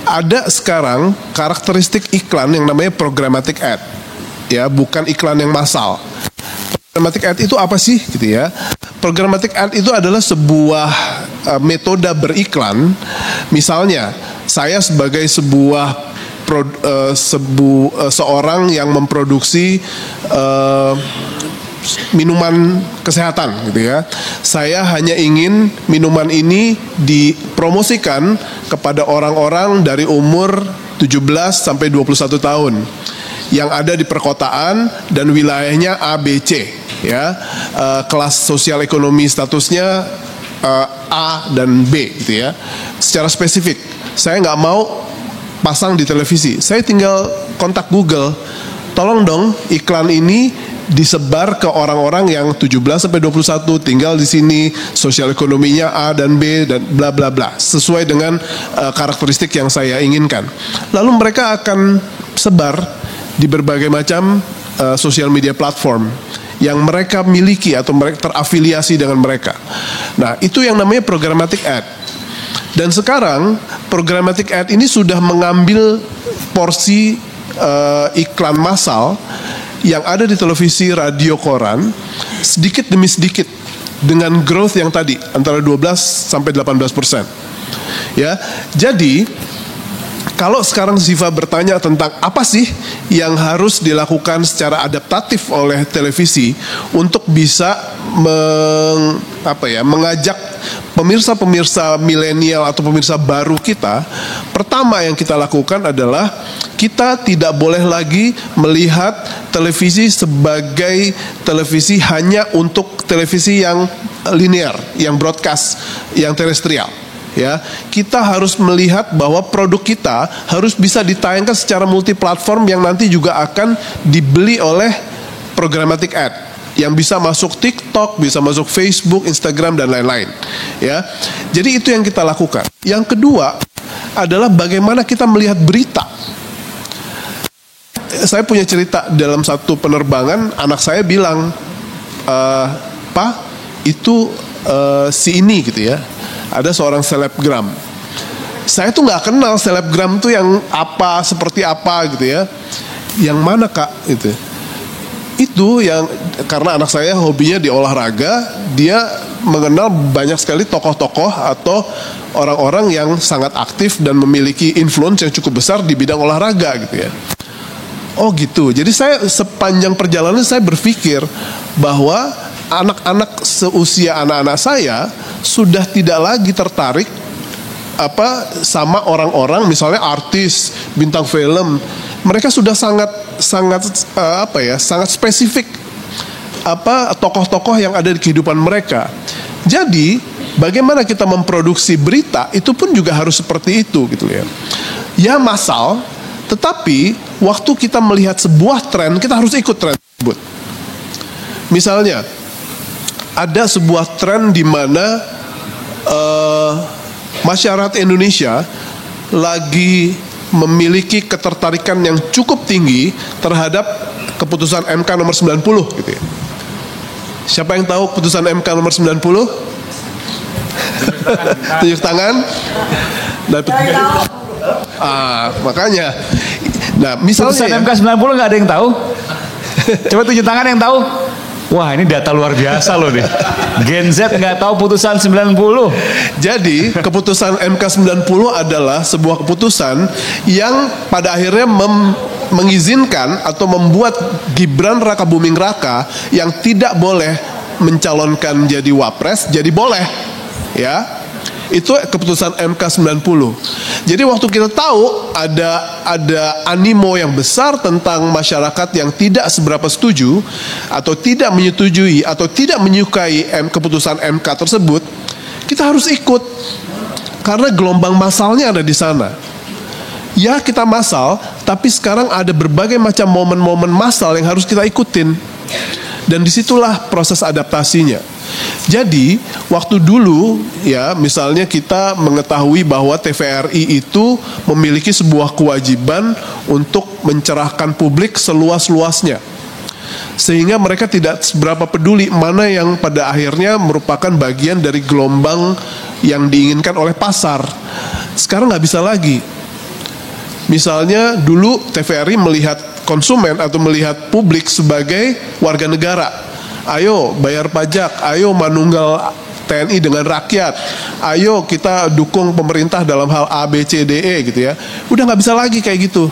ada sekarang karakteristik iklan yang namanya programmatic ad. Ya, bukan iklan yang massal. Programmatic ad itu apa sih gitu ya? Programmatic ad itu adalah sebuah metode beriklan. Misalnya, saya sebagai sebuah seorang yang memproduksi minuman kesehatan gitu ya. Saya hanya ingin minuman ini dipromosikan kepada orang-orang dari umur 17 sampai 21 tahun yang ada di perkotaan dan wilayahnya ABC ya. Kelas sosial ekonomi statusnya A dan B gitu ya. Secara spesifik, saya nggak mau pasang di televisi. Saya tinggal kontak Google, tolong dong iklan ini disebar ke orang-orang yang 17 sampai 21 tinggal di sini, sosial ekonominya A dan B dan bla bla bla, sesuai dengan karakteristik yang saya inginkan. Lalu mereka akan sebar di berbagai macam sosial media platform yang mereka miliki atau mereka terafiliasi dengan mereka. Nah, itu yang namanya programmatic ad. Dan sekarang programmatic ad ini sudah mengambil porsi iklan massal yang ada di televisi, radio, koran sedikit demi sedikit dengan growth yang tadi antara 12 sampai 18%. Ya. Jadi kalau sekarang Ziva bertanya tentang apa sih yang harus dilakukan secara adaptatif oleh televisi untuk bisa mengajak pemirsa-pemirsa milenial atau pemirsa baru kita, pertama yang kita lakukan adalah kita tidak boleh lagi melihat televisi sebagai televisi hanya untuk televisi yang linear, yang broadcast, yang terestrial. Ya, kita harus melihat bahwa produk kita harus bisa ditayangkan secara multiplatform yang nanti juga akan dibeli oleh programmatic ad yang bisa masuk TikTok, bisa masuk Facebook, Instagram dan lain-lain. Ya, jadi itu yang kita lakukan. Yang kedua adalah bagaimana kita melihat berita. Saya punya cerita dalam satu penerbangan, anak saya bilang, "Pak, itu si ini gitu ya. Ada seorang selebgram. Saya tuh nggak kenal selebgram tuh yang apa, seperti apa gitu ya. Yang mana Kak?" Gitu. Itu yang karena anak saya hobinya di olahraga, dia mengenal banyak sekali tokoh-tokoh atau orang-orang yang sangat aktif dan memiliki influence yang cukup besar di bidang olahraga gitu ya. Oh gitu. Jadi saya sepanjang perjalanan saya berpikir bahwa anak-anak seusia anak-anak saya sudah tidak lagi tertarik sama orang-orang misalnya artis, bintang film. Mereka sudah sangat spesifik tokoh-tokoh yang ada di kehidupan mereka. Jadi bagaimana kita memproduksi berita itu pun juga harus seperti itu gitu ya. Ya massal, tetapi waktu kita melihat sebuah tren, kita harus ikut tren tersebut. Misalnya ada sebuah tren di mana masyarakat Indonesia lagi memiliki ketertarikan yang cukup tinggi terhadap keputusan MK nomor 90 gitu ya. Siapa yang tahu keputusan MK nomor 90? Tunjuk tangan. Makanya. Nah, misalnya keputusan MK 90 nggak ada yang tahu? Coba tunjuk tangan yang tahu. Wah, ini data luar biasa loh nih. Gen Z nggak tahu putusan 90. Jadi keputusan MK 90 adalah sebuah keputusan yang pada akhirnya mengizinkan atau membuat Gibran Rakabuming Raka yang tidak boleh mencalonkan jadi wapres jadi boleh, ya. Itu keputusan MK 90. Jadi waktu kita tahu ada animo yang besar tentang masyarakat yang tidak seberapa setuju atau tidak menyetujui atau tidak menyukai keputusan MK tersebut, kita harus ikut karena gelombang massalnya ada di sana. Ya, kita massal, tapi sekarang ada berbagai macam momen-momen massal yang harus kita ikutin. Dan disitulah proses adaptasinya. Jadi waktu dulu ya misalnya kita mengetahui bahwa TVRI itu memiliki sebuah kewajiban untuk mencerahkan publik seluas-luasnya, sehingga mereka tidak seberapa peduli mana yang pada akhirnya merupakan bagian dari gelombang yang diinginkan oleh pasar. Sekarang nggak bisa lagi. Misalnya dulu TVRI melihat konsumen atau melihat publik sebagai warga negara. Ayo bayar pajak, ayo manunggal TNI dengan rakyat. Ayo kita dukung pemerintah dalam hal A, B, C, D, E gitu ya. Udah nggak bisa lagi kayak gitu.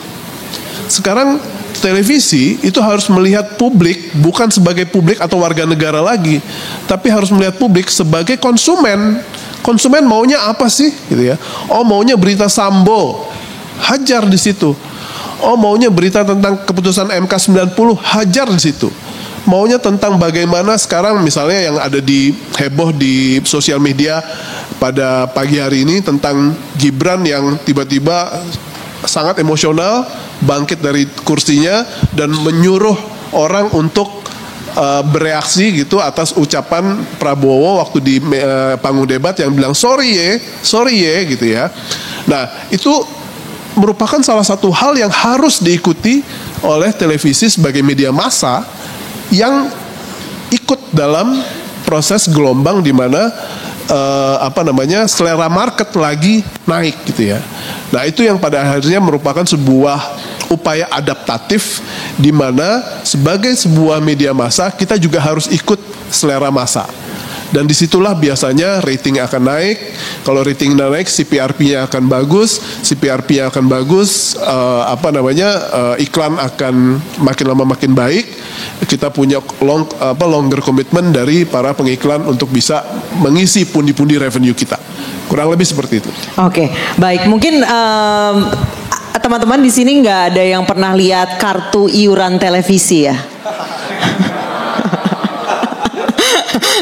Sekarang televisi itu harus melihat publik bukan sebagai publik atau warga negara lagi, tapi harus melihat publik sebagai konsumen. Konsumen maunya apa sih gitu ya? Oh, maunya berita Sambo, hajar di situ. Oh, maunya berita tentang keputusan MK 90, hajar di situ. Maunya tentang bagaimana sekarang misalnya yang ada di heboh di sosial media pada pagi hari ini tentang Gibran yang tiba-tiba sangat emosional, bangkit dari kursinya dan menyuruh orang untuk bereaksi gitu atas ucapan Prabowo waktu di panggung debat yang bilang sorry ye gitu ya. Nah, itu merupakan salah satu hal yang harus diikuti oleh televisi sebagai media massa yang ikut dalam proses gelombang di mana selera market lagi naik gitu ya. Nah, itu yang pada akhirnya merupakan sebuah upaya adaptatif di mana sebagai sebuah media massa kita juga harus ikut selera massa. Dan disitulah biasanya rating akan naik. Kalau rating naik, CPRP-nya akan bagus. CPRP-nya akan bagus, iklan akan makin lama makin baik. Kita punya longer komitmen dari para pengiklan untuk bisa mengisi pundi-pundi revenue kita. Kurang lebih seperti itu. Oke, baik. Mungkin teman-teman di sini nggak ada yang pernah lihat kartu iuran televisi ya?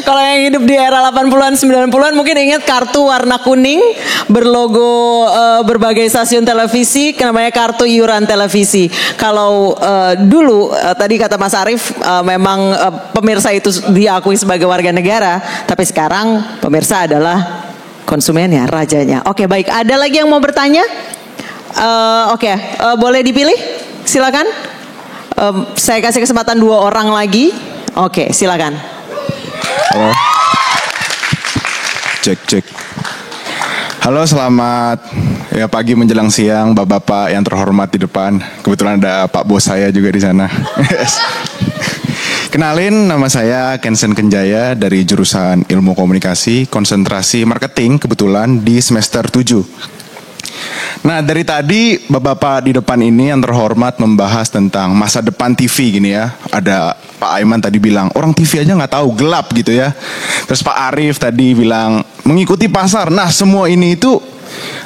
Kalau yang hidup di era 80-an 90-an mungkin ingat kartu warna kuning berlogo berbagai stasiun televisi, namanya kartu iuran televisi. Kalau dulu tadi kata Mas Arief memang pemirsa itu diakui sebagai warga negara, tapi sekarang pemirsa adalah konsumennya, rajanya. Oke, baik. Ada lagi yang mau bertanya? Boleh dipilih? Silakan. Saya kasih kesempatan 2 orang lagi. Oke, silakan. Halo. Cek. Halo, selamat pagi menjelang siang, bapak-bapak yang terhormat di depan. Kebetulan ada Pak Bos saya juga di sana. Kenalin, nama saya Kensen Kenjaya dari jurusan Ilmu Komunikasi, konsentrasi marketing, kebetulan di semester 7. Nah, dari tadi bapak-bapak di depan ini yang terhormat membahas tentang masa depan TV gini ya. Ada Pak Aiman tadi bilang orang TV aja nggak tahu, gelap gitu ya. Terus Pak Arief tadi bilang mengikuti pasar. Nah, semua ini itu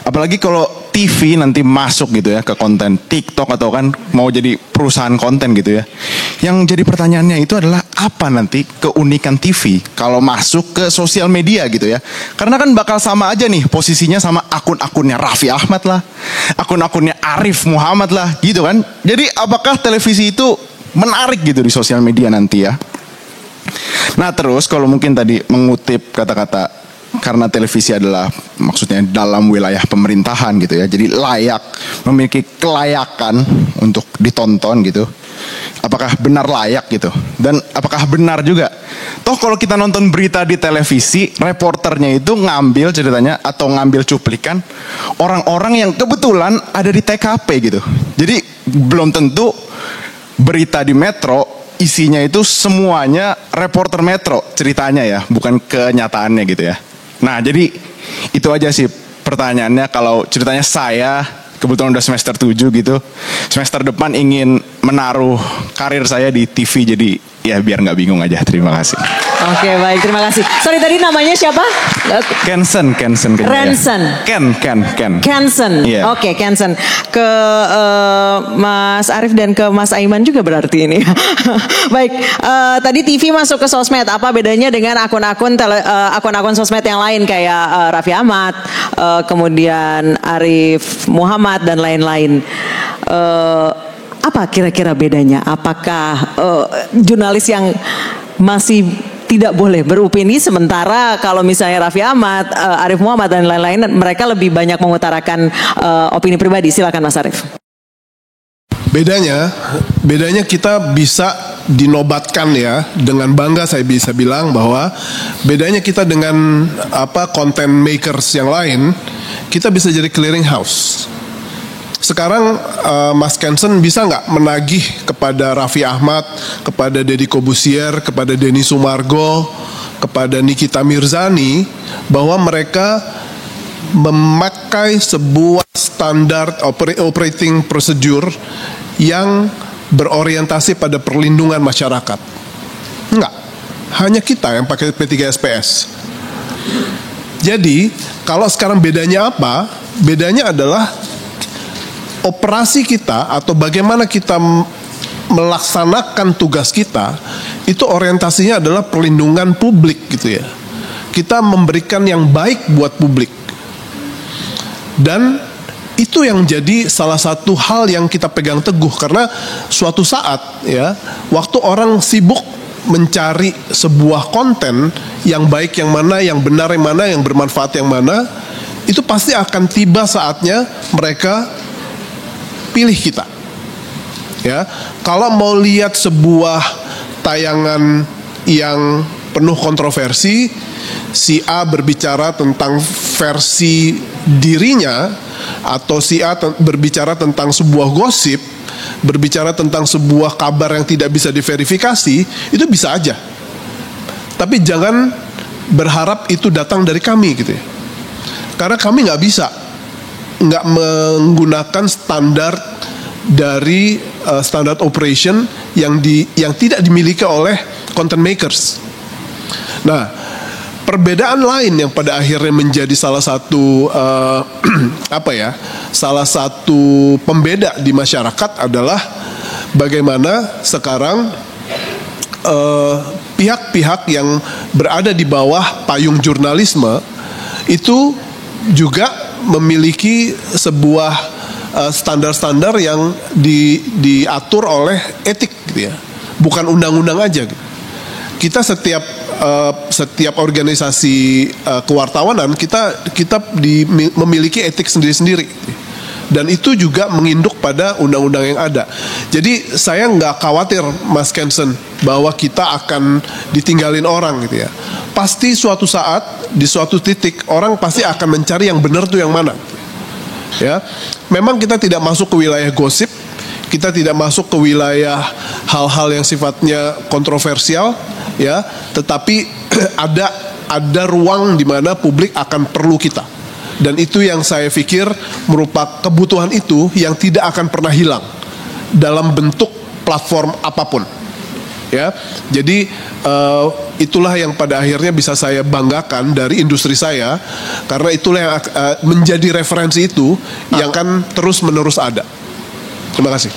apalagi kalau TV nanti masuk gitu ya ke konten TikTok atau kan mau jadi perusahaan konten gitu ya. Yang jadi pertanyaannya itu adalah apa nanti keunikan TV kalau masuk ke sosial media gitu ya. Karena kan bakal sama aja nih posisinya sama akun-akunnya Raffi Ahmad lah, akun-akunnya Arif Muhammad lah gitu kan. Jadi apakah televisi itu menarik gitu di sosial media nanti ya. Nah, terus kalau mungkin tadi mengutip kata-kata karena televisi adalah maksudnya dalam wilayah pemerintahan gitu ya. Jadi layak, memiliki kelayakan untuk ditonton gitu. Apakah benar layak gitu? Dan apakah benar juga? Toh kalau kita nonton berita di televisi, reporternya itu ngambil ceritanya atau ngambil cuplikan orang-orang yang kebetulan ada di TKP gitu. Jadi belum tentu berita di Metro isinya itu semuanya reporter Metro ceritanya ya, bukan kenyataannya gitu ya. Nah, jadi itu aja sih pertanyaannya. Kalau ceritanya saya kebetulan udah semester 7 gitu, semester depan ingin menaruh karir saya di TV, jadi ya biar nggak bingung aja. Terima kasih. Oke, baik, terima kasih. Sorry, tadi namanya siapa? Kensen. Rensen. Ken. Kensen. Yeah. Oke, Kensen. Ke Mas Arief dan ke Mas Aiman juga berarti ini. Baik, tadi TV masuk ke sosmed. Apa bedanya dengan akun-akun sosmed yang lain kayak Raffi Ahmad, kemudian Arif Muhammad dan lain-lain? Apa kira-kira bedanya? Apakah jurnalis yang masih tidak boleh beropini, sementara kalau misalnya Raffi Ahmad, Arif Muhammad dan lain-lain mereka lebih banyak mengutarakan opini pribadi? Silakan Mas Arief. Bedanya kita bisa dinobatkan ya, dengan bangga saya bisa bilang bahwa bedanya kita dengan content makers yang lain, kita bisa jadi clearing house. Sekarang Mas Kensen bisa nggak menagih kepada Raffi Ahmad, kepada Deddy Kobusier, kepada Denny Sumargo, kepada Nikita Mirzani bahwa mereka memakai sebuah standar operating procedure yang berorientasi pada perlindungan masyarakat. Enggak, hanya kita yang pakai P3SPS. Jadi, kalau sekarang bedanya apa? Bedanya adalah operasi kita atau bagaimana kita melaksanakan tugas kita itu orientasinya adalah perlindungan publik gitu ya. Kita memberikan yang baik buat publik. Dan itu yang jadi salah satu hal yang kita pegang teguh, karena suatu saat ya, waktu orang sibuk mencari sebuah konten yang baik yang mana, yang benar yang mana, yang bermanfaat yang mana, itu pasti akan tiba saatnya mereka pilih kita. Ya, kalau mau lihat sebuah tayangan yang penuh kontroversi, si A berbicara tentang versi dirinya, atau si A berbicara tentang sebuah gosip, berbicara tentang sebuah kabar yang tidak bisa diverifikasi, itu bisa aja. Tapi jangan berharap itu datang dari kami gitu ya. Karena kami nggak bisa, nggak menggunakan standar dari standard operation yang tidak dimiliki oleh content makers. Nah, perbedaan lain yang pada akhirnya menjadi salah satu salah satu pembeda di masyarakat adalah bagaimana sekarang pihak-pihak yang berada di bawah payung jurnalisme itu juga memiliki sebuah standar-standar yang diatur oleh etik gitu ya, bukan undang-undang aja gitu. Kita setiap organisasi kewartawanan kita memiliki etik sendiri-sendiri, dan itu juga menginduk pada undang-undang yang ada. Jadi saya nggak khawatir Mas Kensen bahwa kita akan ditinggalin orang gitu ya. Pasti suatu saat di suatu titik orang pasti akan mencari yang benar tuh yang mana. Ya, memang kita tidak masuk ke wilayah gosip, kita tidak masuk ke wilayah hal-hal yang sifatnya kontroversial, ya. Tetapi ada ruang di mana publik akan perlu kita, dan itu yang saya pikir merupakan kebutuhan itu yang tidak akan pernah hilang dalam bentuk platform apapun. Ya, jadi itulah yang pada akhirnya bisa saya banggakan dari industri saya, karena itulah yang menjadi referensi itu yang akan terus menerus ada. Terima kasih.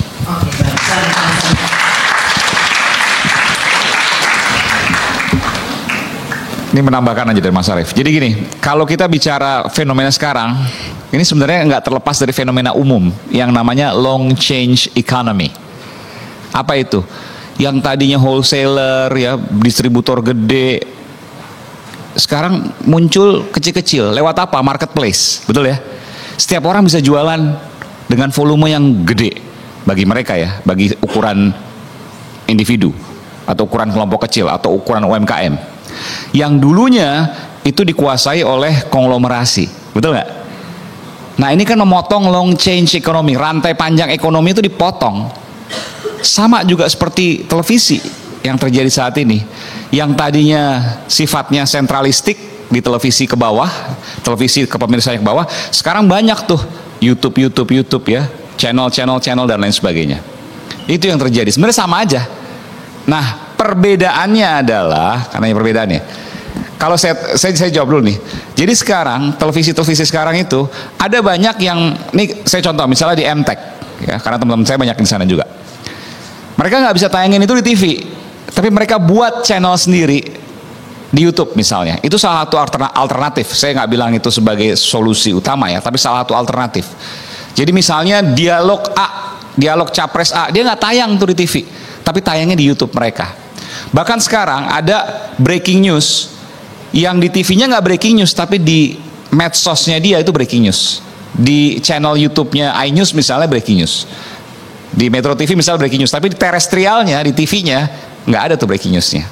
Ini menambahkan aja dari Mas Arief. Jadi gini, kalau kita bicara fenomena sekarang, ini sebenarnya nggak terlepas dari fenomena umum yang namanya long change economy. Apa itu? Yang tadinya wholesaler ya, distributor gede, sekarang muncul kecil-kecil. Lewat apa? Marketplace, betul ya? Setiap orang bisa jualan dengan volume yang gede bagi mereka ya, bagi ukuran individu atau ukuran kelompok kecil atau ukuran UMKM. Yang dulunya itu dikuasai oleh konglomerasi, betul nggak? Nah, ini kan memotong long change economy, rantai panjang ekonomi itu dipotong. Sama juga seperti televisi yang terjadi saat ini, yang tadinya sifatnya sentralistik di televisi ke bawah, televisi ke pemirsa yang ke bawah, sekarang banyak tuh YouTube ya, channel dan lain sebagainya. Itu yang terjadi, sebenarnya sama aja. Nah, perbedaannya adalah, karena perbedaannya, kalau saya jawab dulu nih. Jadi sekarang televisi sekarang itu ada banyak yang, nih saya contoh misalnya di MTech ya, karena teman-teman saya banyak di sana juga. Mereka nggak bisa tayangin itu di TV, tapi mereka buat channel sendiri di YouTube misalnya. Itu salah satu alternatif. Saya nggak bilang itu sebagai solusi utama ya, tapi salah satu alternatif. Jadi misalnya dialog Capres A, dia nggak tayang tuh di TV, tapi tayangnya di YouTube mereka. Bahkan sekarang ada breaking news yang di TV-nya nggak breaking news, tapi di medsosnya dia itu breaking news. Di channel YouTube-nya iNews misalnya breaking news. Di Metro TV misalnya breaking news, tapi di terestrialnya, di TV-nya nggak ada tuh breaking news-nya.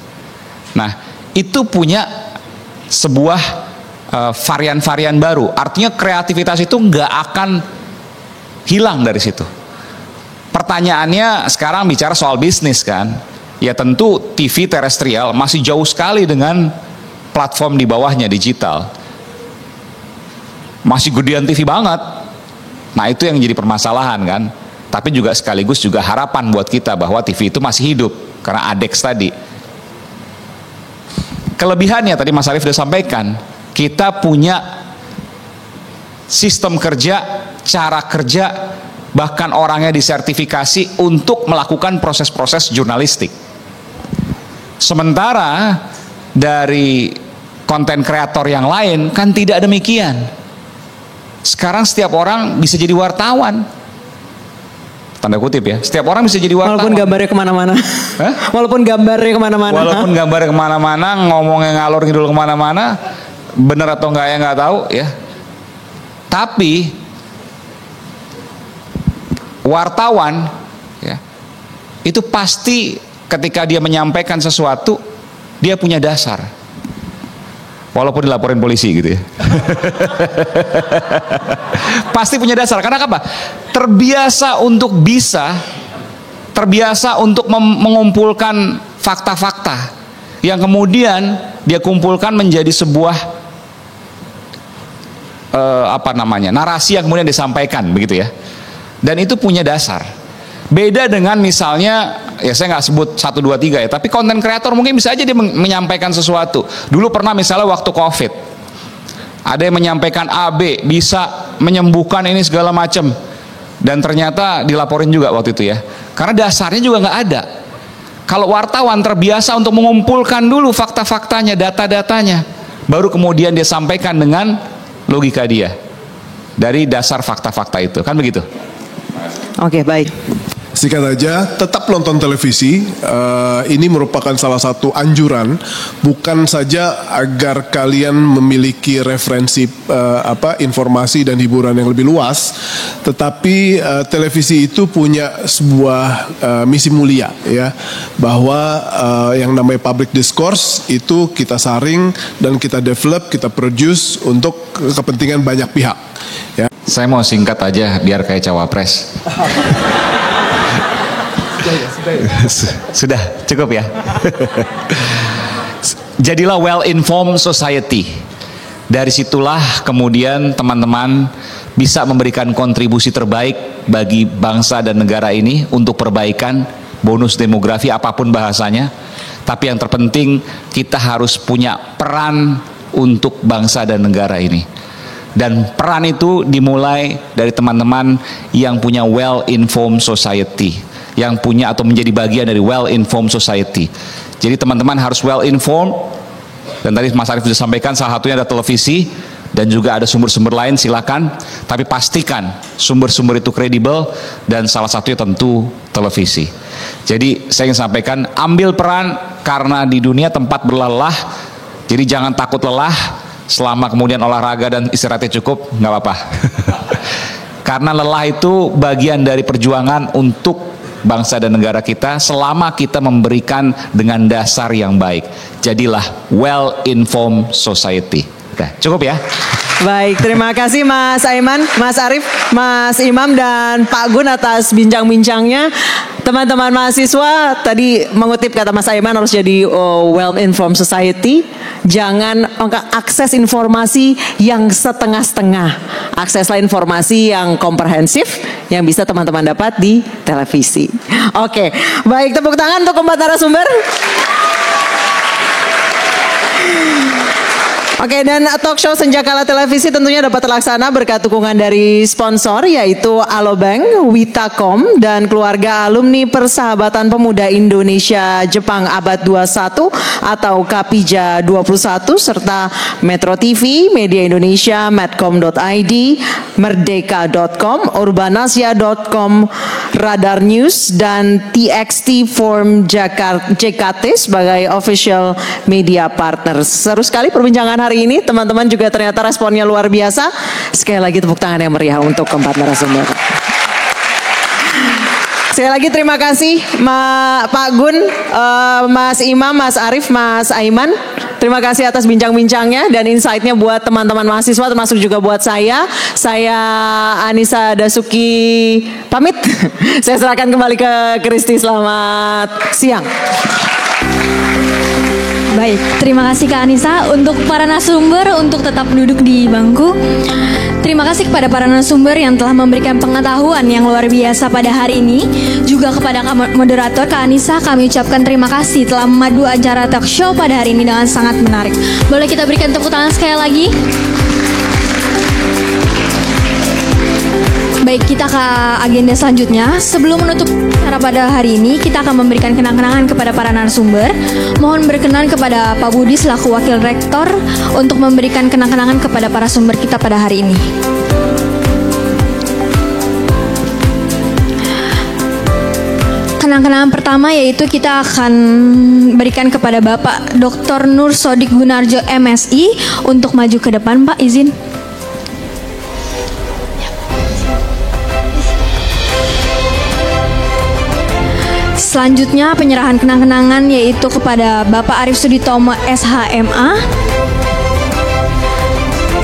Nah, itu punya sebuah varian-varian baru. Artinya kreativitas itu nggak akan hilang dari situ. Pertanyaannya sekarang bicara soal bisnis kan, ya tentu TV terestrial masih jauh sekali dengan platform di bawahnya digital masih gedean TV banget. Nah itu yang jadi permasalahan kan. Tapi juga sekaligus juga harapan buat kita bahwa TV itu masih hidup karena ADEX tadi. Kelebihannya tadi Mas Arief sudah sampaikan, kita punya sistem kerja, cara kerja, bahkan orangnya disertifikasi untuk melakukan proses-proses jurnalistik. Sementara dari konten kreator yang lain kan tidak demikian. Sekarang setiap orang bisa jadi wartawan. Tanda kutip ya, setiap orang bisa jadi wartawan. Walaupun gambarnya kemana-mana. Walaupun gambarnya kemana-mana. Walaupun gambarnya kemana-mana, ngomongnya ngalor ngidul kemana-mana, bener atau enggak ya nggak tahu ya. Tapi wartawan ya, itu pasti ketika dia menyampaikan sesuatu dia punya dasar. Walaupun dilaporin polisi gitu ya. Pasti punya dasar. Karena apa? Terbiasa untuk mengumpulkan fakta-fakta yang kemudian dia kumpulkan menjadi sebuah narasi yang kemudian disampaikan begitu ya. Dan itu punya dasar. Beda dengan misalnya, ya saya nggak sebut 1, 2, 3 ya, tapi konten kreator mungkin bisa aja dia menyampaikan sesuatu. Dulu pernah misalnya waktu COVID, ada yang menyampaikan A, B, bisa menyembuhkan ini segala macam, dan ternyata dilaporin juga waktu itu ya, karena dasarnya juga nggak ada. Kalau wartawan terbiasa untuk mengumpulkan dulu fakta-faktanya, data-datanya, baru kemudian dia sampaikan dengan logika dia dari dasar fakta-fakta itu, kan begitu? Oke, baik. Singkat aja, tetap nonton televisi. Ini merupakan salah satu anjuran, bukan saja agar kalian memiliki referensi informasi dan hiburan yang lebih luas, tetapi televisi itu punya sebuah misi mulia ya, bahwa yang namanya public discourse itu kita saring dan kita develop, kita produce untuk kepentingan banyak pihak. Ya. Saya mau singkat aja biar kayak cawapres. Sudah cukup ya. Jadilah well-informed society. Dari situlah kemudian teman-teman bisa memberikan kontribusi terbaik bagi bangsa dan negara ini untuk perbaikan, bonus demografi apapun bahasanya. Tapi yang terpenting kita harus punya peran untuk bangsa dan negara ini. Dan peran itu dimulai dari teman-teman yang punya well-informed society, yang punya atau menjadi bagian dari well-informed society. Jadi teman-teman harus well-informed, dan tadi Mas Arief sudah sampaikan salah satunya ada televisi, dan juga ada sumber-sumber lain silakan, tapi pastikan sumber-sumber itu kredibel, dan salah satunya tentu televisi. Jadi saya ingin sampaikan, ambil peran karena di dunia tempat berlelah, jadi jangan takut lelah. Selama kemudian olahraga dan istirahatnya cukup, nggak apa-apa. Karena lelah itu bagian dari perjuangan untuk bangsa dan negara kita, selama kita memberikan dengan dasar yang baik. Jadilah well-informed society. Udah, cukup ya. Baik, terima kasih Mas Aiman, Mas Arief, Mas Imam, dan Pak Gun atas bincang-bincangnya. Teman-teman mahasiswa, tadi mengutip kata Mas Aiman harus jadi well-informed society. Jangan akses informasi yang setengah-setengah. Akseslah informasi yang komprehensif yang bisa teman-teman dapat di televisi. Oke, baik, tepuk tangan untuk keempat narasumber. Oke, dan talk show Senjakala Televisi tentunya dapat terlaksana berkat dukungan dari sponsor yaitu Alobank, Witacom, dan keluarga alumni Persahabatan Pemuda Indonesia Jepang Abad 21 atau Kapija 21 serta Metro TV, Media Indonesia, Medcom.id, Merdeka.com, Urbanasia.com, Radar News, dan TXT Forum JKT sebagai official media partners. Seru sekali perbincangan hari ini, teman-teman juga ternyata responnya luar biasa. Sekali lagi tepuk tangan yang meriah untuk keempat narasumber. Sekali lagi terima kasih Pak Gun, Mas Imam, Mas Arief, Mas Aiman. Terima kasih atas bincang-bincangnya dan insight-nya buat teman-teman mahasiswa termasuk juga buat saya. Saya Anissa Dasuki pamit. Saya serahkan kembali ke Kristi. Selamat siang. Baik, terima kasih Kak Anissa. Untuk para narasumber untuk tetap duduk di bangku. Terima kasih kepada para narasumber yang telah memberikan pengetahuan yang luar biasa pada hari ini. Juga kepada moderator Kak Anissa, kami ucapkan terima kasih telah memadu acara talk show pada hari ini dengan sangat menarik. Boleh kita berikan tepuk tangan sekali lagi? Baik, kita ke agenda selanjutnya. Sebelum menutup acara pada hari ini, kita akan memberikan kenang-kenangan kepada para narasumber. Mohon berkenan kepada Pak Budi selaku Wakil Rektor untuk memberikan kenang-kenangan kepada para sumber kita pada hari ini. Kenang-kenangan pertama yaitu kita akan berikan kepada Bapak Dr. Nur Sodik Gunarjo MSI untuk maju ke depan, Pak, izin. Selanjutnya penyerahan kenang-kenangan yaitu kepada Bapak Arif Suditomo SHMA.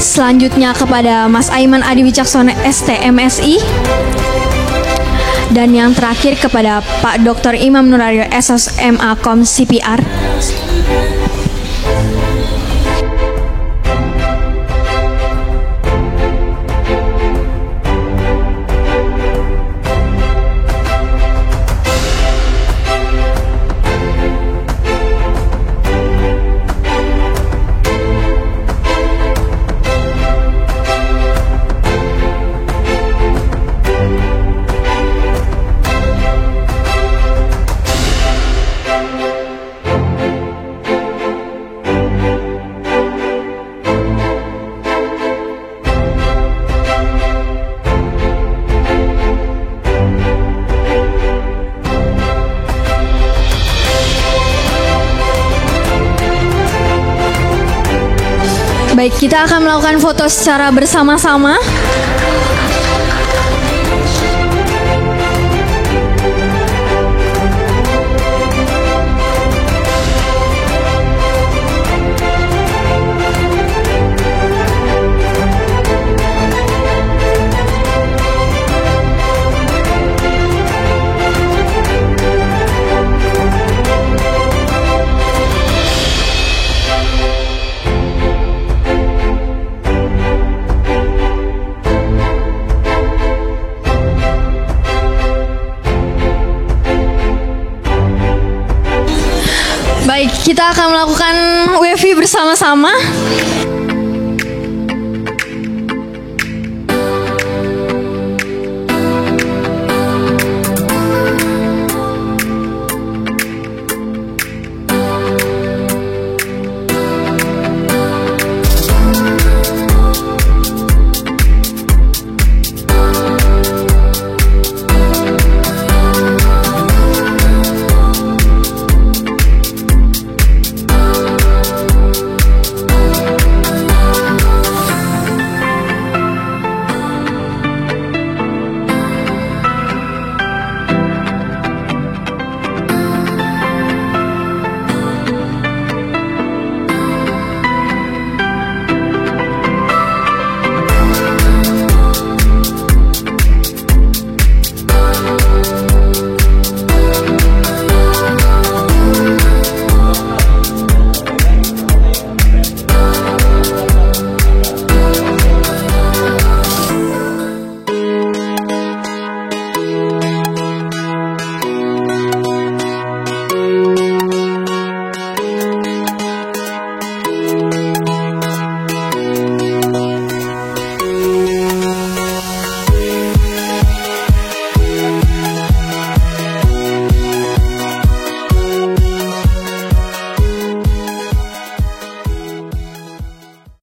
Selanjutnya kepada Mas Aiman Adi Wicaksono STMSI. Dan yang terakhir kepada Pak Dr. Imam Nuraryo SSMA Kom CPR. Baik, kita akan melakukan foto secara bersama-sama. Baik, kita akan melakukan WiFi bersama-sama.